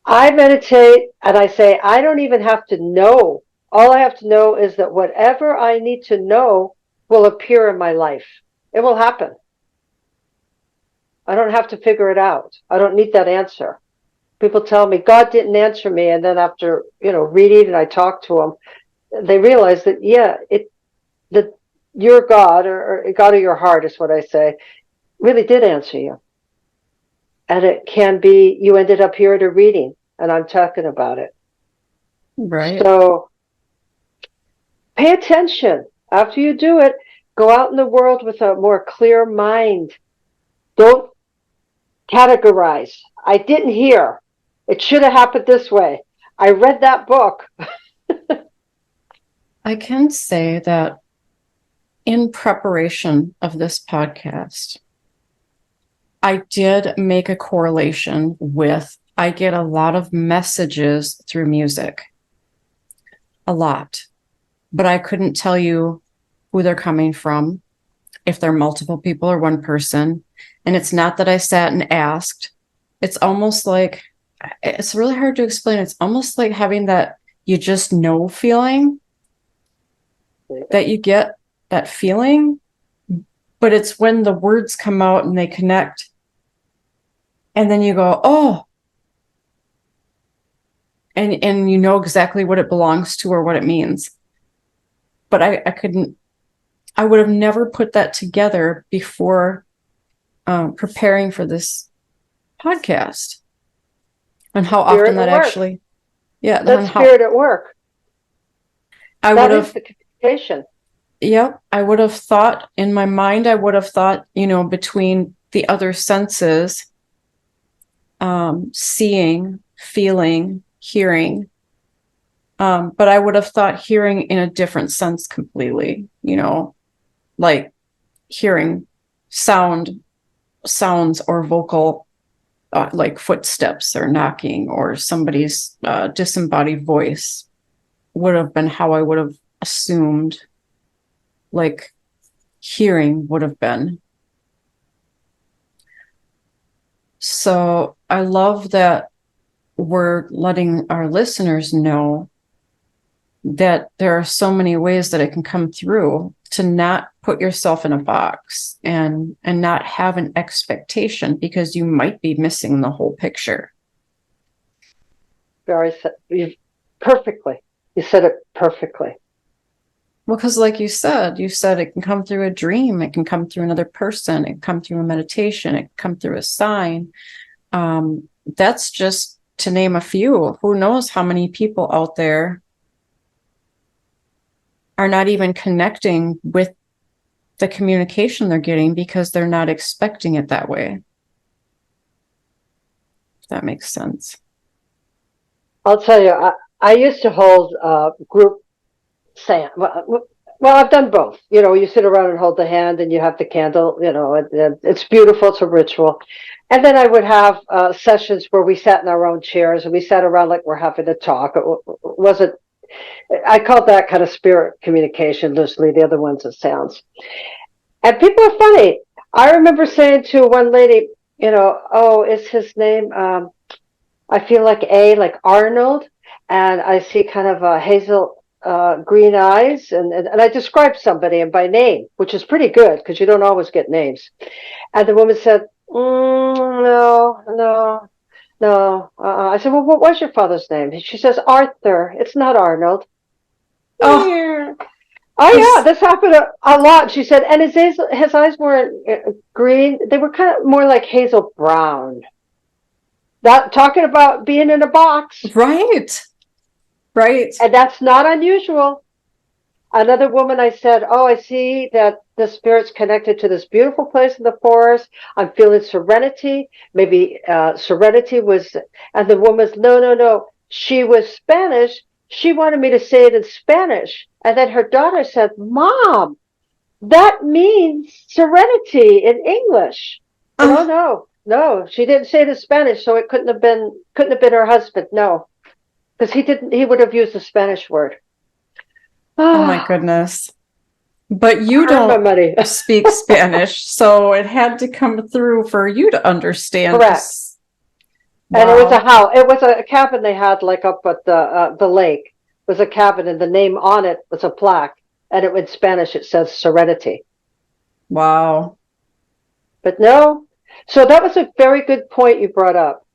Speaker 2: I meditate and I say I don't even have to know. All I have to know is that whatever I need to know will appear in my life. It will happen. I don't have to figure it out. I don't need that answer. People tell me God didn't answer me, and then after reading and I talk to them, they realize that that your God or God of your heart is what I say really did answer you, and it can be you ended up here at a reading, and I'm talking about it.
Speaker 1: Right.
Speaker 2: So pay attention after you do it. Go out in the world with a more clear mind. Don't categorize. I didn't hear. It should have happened this way. I read that book.
Speaker 1: I can say that in preparation of this podcast, I did make a correlation with I get a lot of messages through music. A lot. But I couldn't tell you who they're coming from, if they're multiple people or one person. And it's not that I sat and asked. It's almost like, it's really hard to explain. It's almost like having that you just know feeling, that you get that feeling, but it's when the words come out and they connect. And then you go, oh, and you know exactly what it belongs to or what it means. But I would have never put that together before preparing for this podcast, and how often that actually,
Speaker 2: that's spirit at work.
Speaker 1: That is
Speaker 2: the communication.
Speaker 1: Yep, I would have thought in my mind, between the other senses, seeing, feeling, hearing, but I would have thought hearing in a different sense completely, like hearing sounds or vocal, like footsteps or knocking or somebody's disembodied voice would have been how I would have assumed, like hearing would have been. So I love that we're letting our listeners know that there are so many ways that it can come through, to not put yourself in a box and not have an expectation, because you might be missing the whole picture.
Speaker 2: Perfectly. You said it perfectly.
Speaker 1: Well, because like you said it can come through a dream, it can come through another person, it can come through a meditation, it can come through a sign. That's just to name a few. Who knows how many people out there are not even connecting with the communication they're getting because they're not expecting it that way. If that makes sense.
Speaker 2: I'll tell you, I used to hold group seance. Well, I've done both. You sit around and hold the hand and you have the candle, it's beautiful. It's a ritual. And then I would have sessions where we sat in our own chairs and we sat around like we're having a talk. I called that kind of spirit communication loosely. The other one's it sounds. And people are funny. I remember saying to one lady, oh, is his name, I feel like Arnold. And I see kind of a hazel green eyes, and I described somebody and by name, which is pretty good because you don't always get names. And the woman said, no, no, no. I said, well, what was your father's name? She says, Arthur. It's not Arnold.
Speaker 1: Oh,
Speaker 2: Oh yeah, this happened a lot. She said, and his eyes weren't green; they were kind of more like hazel brown. That talking about being in a box,
Speaker 1: right, right.
Speaker 2: and that's not unusual. Another woman, I said, oh, I see that the spirit's connected to this beautiful place in the forest. I'm feeling serenity. Maybe serenity was, and the woman's, no, no, no. She was Spanish. She wanted me to say it in Spanish. And then her daughter said, Mom, that means serenity in English. But oh
Speaker 1: Uh,
Speaker 2: no, no, she didn't say it in Spanish, so it couldn't have been her husband, no. Because he would have used the Spanish word.
Speaker 1: oh my goodness. But you
Speaker 2: Earn my
Speaker 1: don't
Speaker 2: money.
Speaker 1: speak Spanish, so it had to come through for you to understand.
Speaker 2: Correct. And it was a
Speaker 1: Wow.
Speaker 2: house. It was a cabin they had like up at the lake. It was a cabin, and the name on it was a plaque, and in Spanish it says Serenity.
Speaker 1: Wow.
Speaker 2: But no. So that was a very good point you brought up.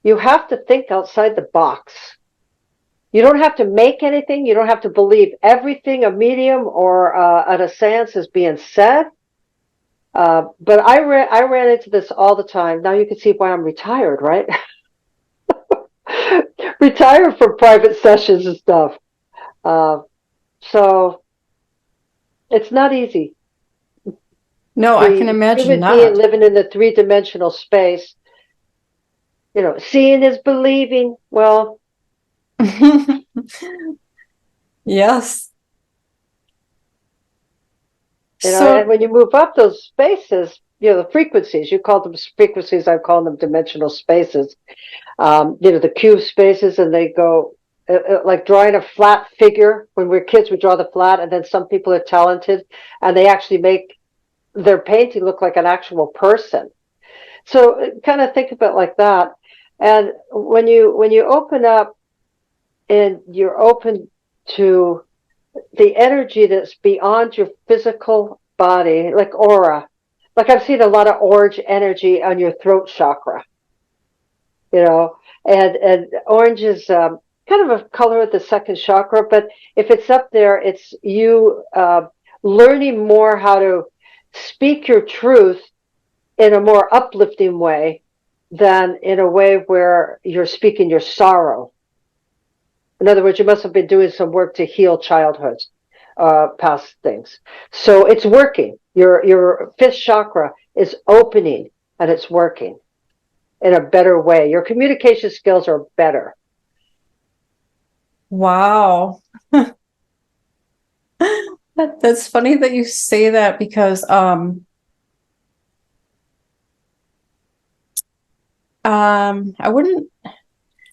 Speaker 2: You have to think outside the box. You don't have to make anything. You don't have to believe everything a medium or at a seance is being said. But I ran into this all the time. Now you can see why I'm retired, right? Retired from private sessions and stuff. Uh, so it's not easy.
Speaker 1: No, I can
Speaker 2: The
Speaker 1: imagine
Speaker 2: human being
Speaker 1: not.
Speaker 2: living in the three-dimensional space, seeing is believing. Well,
Speaker 1: Yes.
Speaker 2: and
Speaker 1: So,
Speaker 2: when you move up those spaces, the frequencies, you call them frequencies, I call them dimensional spaces. The cube spaces, and they go like drawing a flat figure. When we're kids, we draw the flat, and then some people are talented, and they actually make their painting look like an actual person. So kind of think of it like that. And when you open up and you're open to the energy that's beyond your physical body, like aura. Like I've seen a lot of orange energy on your throat chakra, you know, and orange is kind of a color of the second chakra, but if it's up there, it's you learning more how to speak your truth in a more uplifting way than in a way where you're speaking your sorrow. In other words, you must have been doing some work to heal childhood, past things. So it's working. Your fifth chakra is opening and it's working in a better way. Your communication skills are better.
Speaker 1: wow. That's funny that you say that because I wouldn't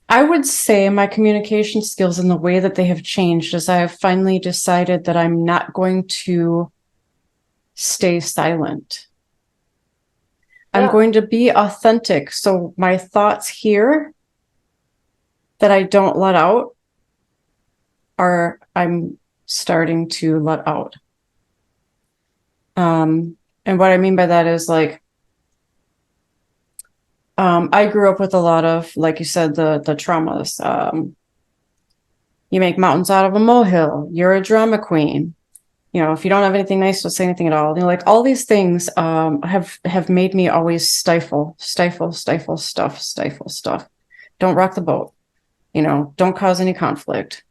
Speaker 1: I would say my communication skills and the way that they have changed as I have finally decided that I'm not going to stay silent. I'm
Speaker 2: Yeah.
Speaker 1: going to be authentic. So my thoughts here that I don't let out I'm starting to let out. And what I mean by that is like, I grew up with a lot of, like you said, the traumas. You make mountains out of a molehill. You're a drama queen. If you don't have anything nice to say anything at all, like all these things have made me always stifle stuff. Don't rock the boat. Don't cause any conflict.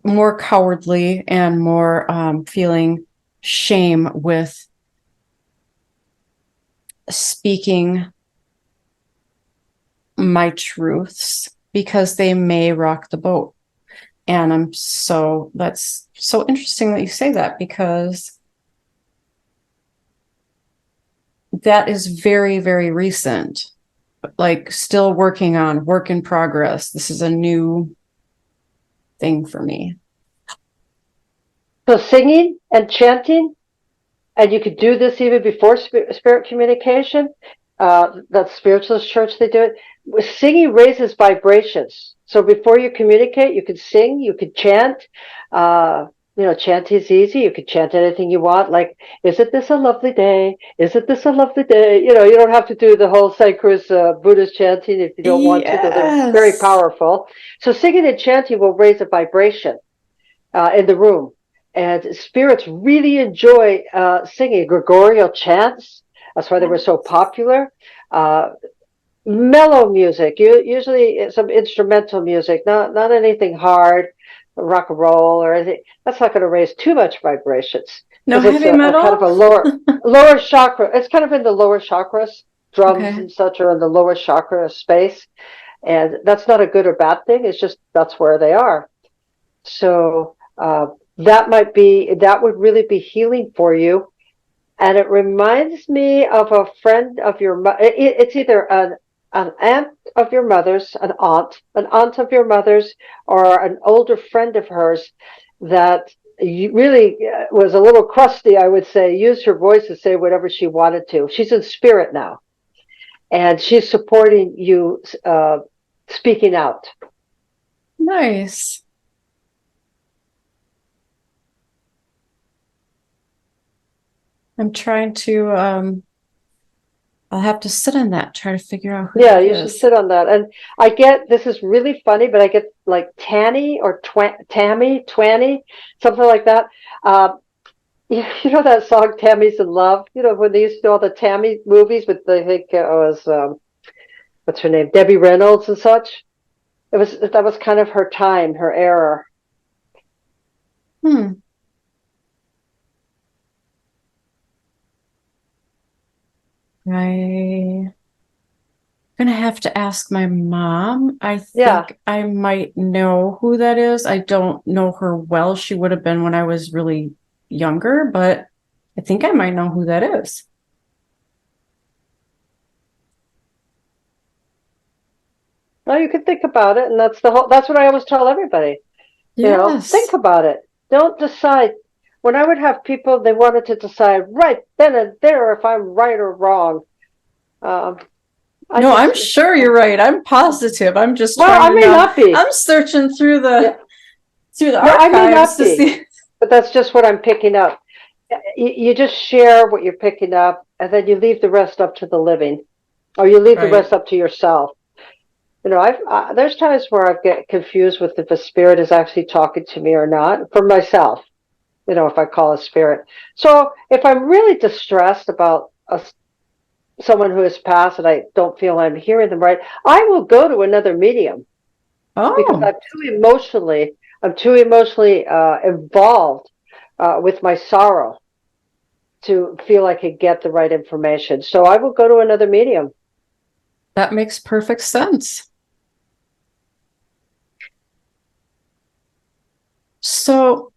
Speaker 1: More cowardly and more feeling shame with speaking my truths because they may rock the boat. And that's so interesting that you say that because that is very, very recent, like still work in progress. This is a new thing for me.
Speaker 2: So singing and chanting, and you could do this even before spirit communication. That spiritualist church, they do it. singing raises vibrations. So before you communicate, you could sing, you could chant. Chanting is easy. You could chant anything you want, like, isn't this a lovely day? Isn't this a lovely day? You don't have to do the whole sacred Buddhist chanting if you don't want to, though they're very
Speaker 1: Yes.
Speaker 2: powerful. So singing and chanting will raise a vibration in the room. And spirits really enjoy singing Gregorian chants. That's why they were so popular. Uh, Mellow music, usually some instrumental music, not anything hard, rock and roll or anything. That's not going to raise too much vibrations
Speaker 1: No
Speaker 2: because it's
Speaker 1: heavy
Speaker 2: a kind of
Speaker 1: metal?
Speaker 2: a lower chakra. It's kind of in the lower chakras. Drums
Speaker 1: Okay.
Speaker 2: and such are in the lower chakra space, and that's not a good or bad thing. It's just that's where they are. So that would really be healing for you. And it reminds me of a friend of your mother. It's either an aunt of your mother's, an aunt of your mother's, or an older friend of hers that really was a little crusty, I would say, used her voice to say whatever she wanted to. She's in spirit now, and she's supporting you speaking out.
Speaker 1: Nice. I'm trying to I'll have to sit on that, try to figure out who
Speaker 2: Yeah,
Speaker 1: that
Speaker 2: you should
Speaker 1: is.
Speaker 2: sit on that. And I get, this is really funny, but I get like Tanny or Tammy, Twanny, something like that. Uh, you know that song "Tammy's in Love"? When they used to do all the Tammy movies with, I think it was what's her name, Debbie Reynolds and such. That was kind of her time, her era.
Speaker 1: Hmm. I'm gonna have to ask my mom. I
Speaker 2: Yeah.
Speaker 1: think I might know who that is. I don't know her well. She would have been when I was really younger, but I think I might know who that is.
Speaker 2: Well, you can think about it, and that's what I always tell everybody. Think
Speaker 1: Yes.
Speaker 2: about it. Don't decide. When I would have people, they wanted to decide right then and there if I'm right or wrong. Um, I
Speaker 1: No,
Speaker 2: just,
Speaker 1: I'm sure you're right. I'm positive. I'm just
Speaker 2: well,
Speaker 1: trying
Speaker 2: I
Speaker 1: to
Speaker 2: may
Speaker 1: now.
Speaker 2: not be.
Speaker 1: I'm searching through
Speaker 2: Yeah.
Speaker 1: the
Speaker 2: No, I may
Speaker 1: archives
Speaker 2: not
Speaker 1: to
Speaker 2: be,
Speaker 1: see.
Speaker 2: but that's just what I'm picking up. You just share what you're picking up, and then you leave the rest up to the living, or you leave the
Speaker 1: Right.
Speaker 2: rest up to yourself. There's times where I get confused with if a spirit is actually talking to me or not for myself. If I call a spirit. So if I'm really distressed about someone who has passed and I don't feel I'm hearing them right, I will go to another medium because
Speaker 1: Oh,
Speaker 2: I'm too emotionally involved with my sorrow to feel I could get the right information. So I will go to another medium.
Speaker 1: that makes perfect sense. So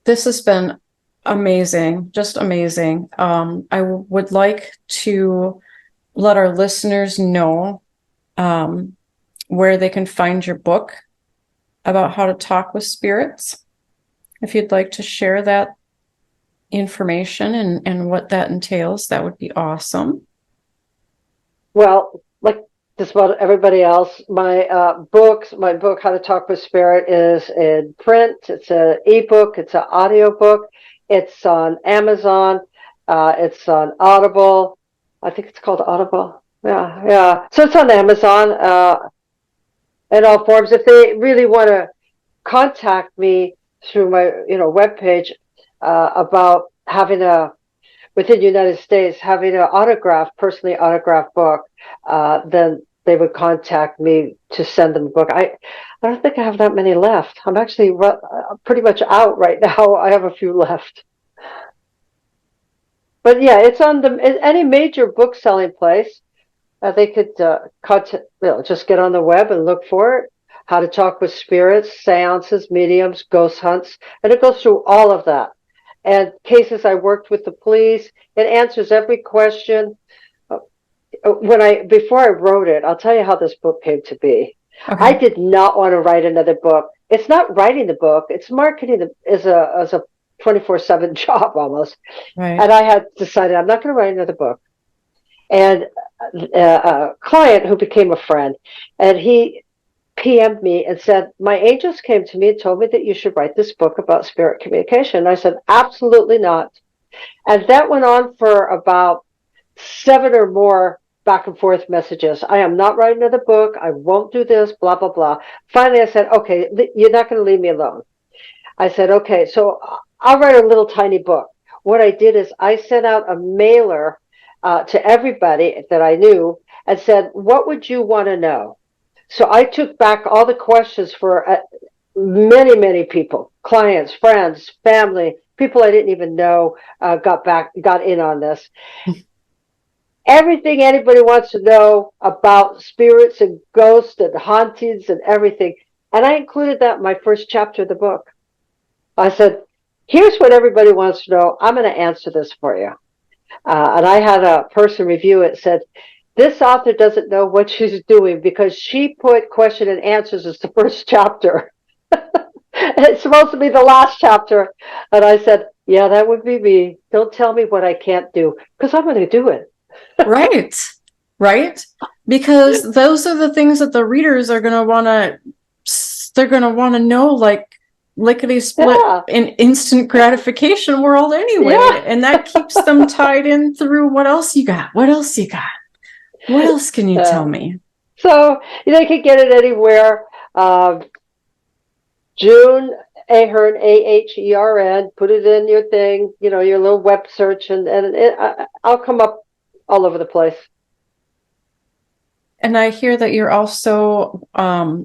Speaker 1: this has been amazing, just amazing. I would like to let our listeners know um, where they can find your book about how to talk with spirits. If you'd like to share that information and what that entails, that would be awesome.
Speaker 2: Well, like just about everybody else, my book, How to Talk with Spirit, is in print. It's an ebook. It's an audio book. It's on Amazon. It's on Audible. I think it's called Audible. Yeah, yeah. So it's on Amazon in all forms. If they really want to contact me through my webpage about having a within the United States, having an personally autographed book, then they would contact me to send them a book. I don't think I have that many left. I'm actually pretty much out right now. I have a few left. But yeah, it's on any major book selling place. They could just get on the web and look for it. How to talk with spirits, seances, mediums, ghost hunts, and it goes through all of that. And cases I worked with the police. It answers every question. Before I wrote it, I'll tell you how this book came to be. I
Speaker 1: Okay.
Speaker 2: did not want to write another book. It's not writing the book; it's marketing as a 24/7 job almost.
Speaker 1: Right.
Speaker 2: And I had decided I'm not going to write another book. and a client who became a friend, and he PM'd me and said, my angels came to me and told me that you should write this book about spirit communication. And I said, absolutely not. And that went on for about 7 or more back and forth messages. I am not writing another book. I won't do this, blah, blah, blah. Finally, I said, okay, you're not going to leave me alone. I said, okay, so I'll write a little tiny book. What I did is I sent out a mailer to everybody that I knew and said, what would you want to know? So I took back all the questions for many, many people, clients, friends, family, people I didn't even know got in on this. Everything anybody wants to know about spirits and ghosts and hauntings and everything. And I included that in my first chapter of the book. I said, here's what everybody wants to know. I'm going to answer this for you. And I had a person review it, said, this author doesn't know what she's doing because she put question and answers as the first chapter. It's supposed to be the last chapter. And I said, yeah, that would be me. Don't tell me what I can't do because I'm going to do it.
Speaker 1: Right. Right. Because those are the things that the readers are going to want to, they're going to want to know, like lickety split in instant gratification world anyway. Yeah. And that keeps them tied in through what else you got? What else you got? What else can you tell me?
Speaker 2: So they can get it anywhere. June Ahern, Ahern, put it in your thing, you know, your little web search, and I'll come up all over the place.
Speaker 1: And I hear that you're also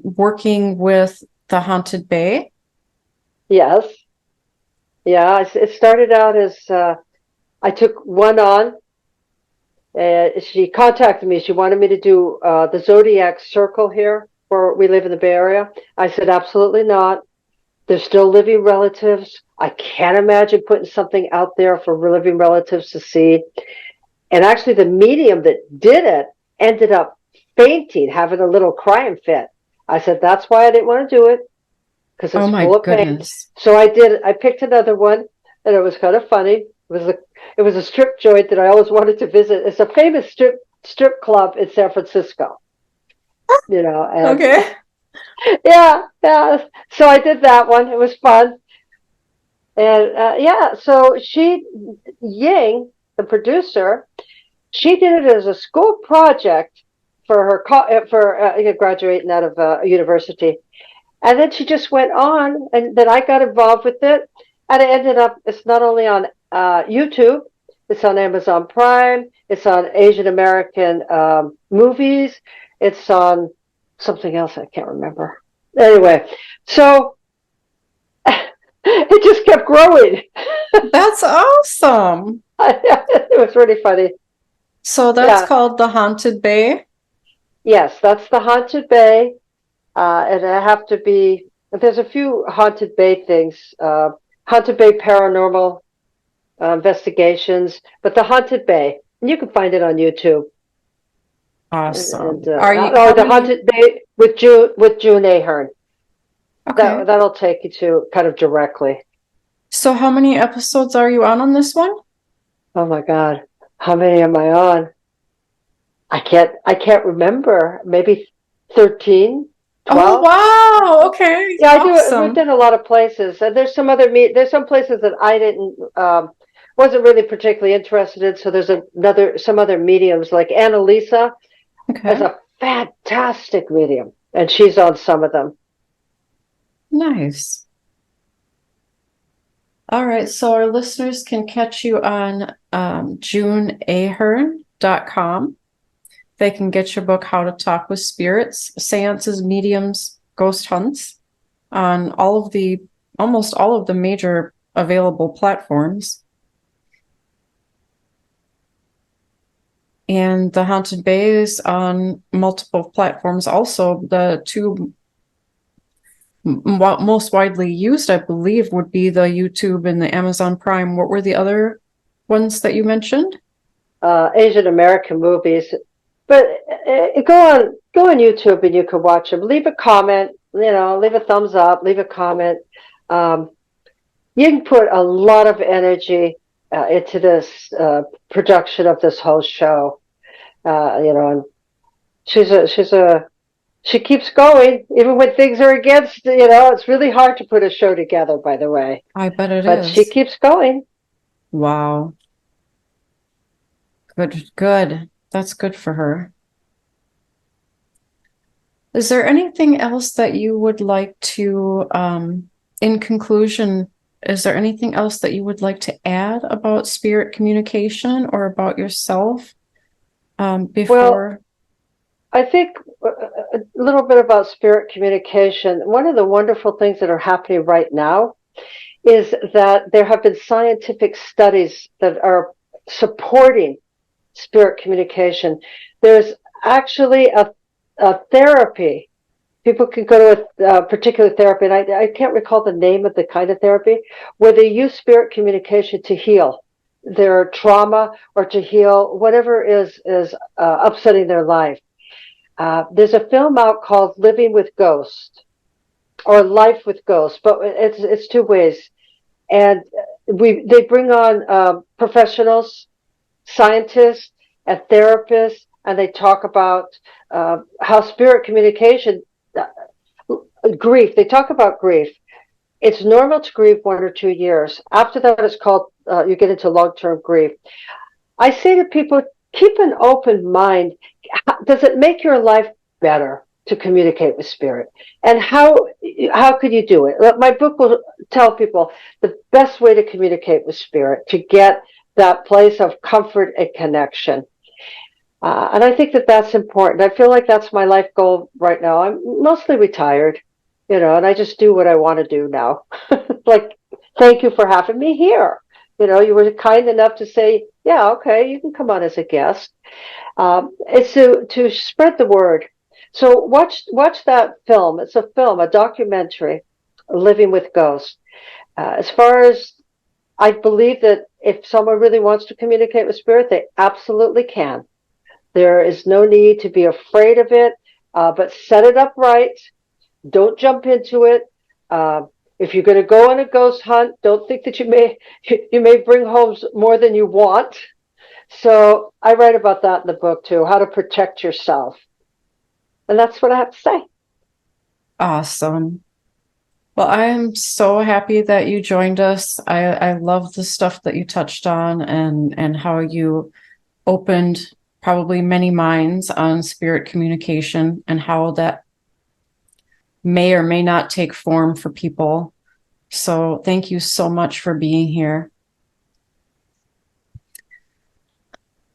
Speaker 1: working with the Haunted Bay.
Speaker 2: Yes. Yeah, it started out as I took one on. She contacted me. She wanted me to do the Zodiac Circle here, where we live in the Bay Area. I said, absolutely not. They're still living relatives. I can't imagine putting something out there for living relatives to see. And actually, the medium that did it ended up fainting, having a little crying fit. I said, that's why I didn't want to do it, because it's full of pain. So I picked another one, and it was kind of funny. It was a strip joint that I always wanted to visit. It's a famous strip club in San Francisco. You know. And,
Speaker 1: okay.
Speaker 2: Yeah. So I did that one. It was fun. And so Ying, the producer, she did it as a school project for her graduating out of a university. And then she just went on, and then I got involved with it. And it ended up, it's not only on YouTube, it's on Amazon Prime, it's on Asian American movies, it's on something else I can't remember. Anyway, so it just kept growing.
Speaker 1: That's awesome.
Speaker 2: It was really funny.
Speaker 1: So that's called the Haunted Bay?
Speaker 2: Yes, that's the Haunted Bay. And I have to be, there's a few Haunted Bay things, Haunted Bay paranormal investigations, but the Haunted Bay, and you can find it on YouTube.
Speaker 1: Awesome.
Speaker 2: The Haunted Bay with June Ahern.
Speaker 1: Okay.
Speaker 2: That'll take you to kind of directly.
Speaker 1: So how many episodes are you on this one?
Speaker 2: Oh my God. How many am I on? I can't remember. Maybe 13, 12.
Speaker 1: Oh wow. Okay.
Speaker 2: Yeah, awesome. We've done a lot of places. And there's some places that I didn't wasn't really particularly interested in. So there's some other mediums, like Annalisa is a fantastic medium, and she's on some of them.
Speaker 1: Nice. All right, so our listeners can catch you on JuneAhern.com. They can get your book, How to Talk with Spirits, Seances, Mediums, Ghost Hunts, on almost all of the major available platforms. And the Haunted Bay is on multiple platforms also. The two most widely used, I believe, would be the YouTube and the Amazon Prime. What were the other ones that you mentioned?
Speaker 2: Asian American movies. But go on YouTube and you can watch them. Leave a comment, leave a thumbs up, leave a comment. You can put a lot of energy into this production of this whole show. And she's a she keeps going even when things are against. It's really hard to put a show together, by the way,
Speaker 1: I bet it
Speaker 2: but she
Speaker 1: is.
Speaker 2: keeps going.
Speaker 1: Wow. Good, good. That's good for her. Is there anything else that you would like to, in conclusion, is there anything else that you would like to add about spirit communication or about yourself,
Speaker 2: Well,
Speaker 1: before?
Speaker 2: I think a little bit about spirit communication. One of the wonderful things that are happening right now is that there have been scientific studies that are supporting spirit communication. There's actually a therapy. People can go to a particular therapy, and I can't recall the name of the kind of therapy, where they use spirit communication to heal their trauma or to heal whatever is upsetting their life. There's a film out called Living with Ghosts or Life with Ghosts, but it's two ways. And they bring on professionals, scientists, and therapists, and they talk about how spirit communication, grief. They talk about grief. It's normal to grieve 1 or 2 years. After that, it's called you get into long-term grief. I say to people, keep an open mind. Does it make your life better to communicate with spirit? And how could you do it? My book will tell people the best way to communicate with spirit to get that place of comfort and connection. And I think that that's important. I feel like that's my life goal right now. I'm mostly retired, and I just do what I want to do now. Like, thank you for having me here. You were kind enough to say, yeah, okay, you can come on as a guest. It's to spread the word. So watch that film. It's a film, a documentary, Living with Ghosts. As far as I believe that if someone really wants to communicate with spirit, they absolutely can. There is no need to be afraid of it, but set it up right. Don't jump into it. Uh, if you're going to go on a ghost hunt, don't think that you may bring home more than you want. So I write about that in the book too, how to protect yourself. And that's what I have to say.
Speaker 1: Awesome. Well, I am so happy that you joined us. I love the stuff that you touched on and how you opened probably many minds on spirit communication and how that may or may not take form for people. So thank you so much for being here.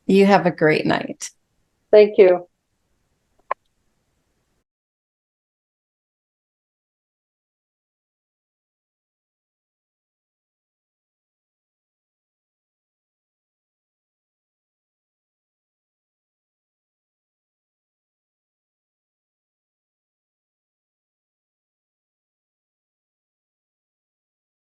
Speaker 1: You have a great night.
Speaker 2: Thank you.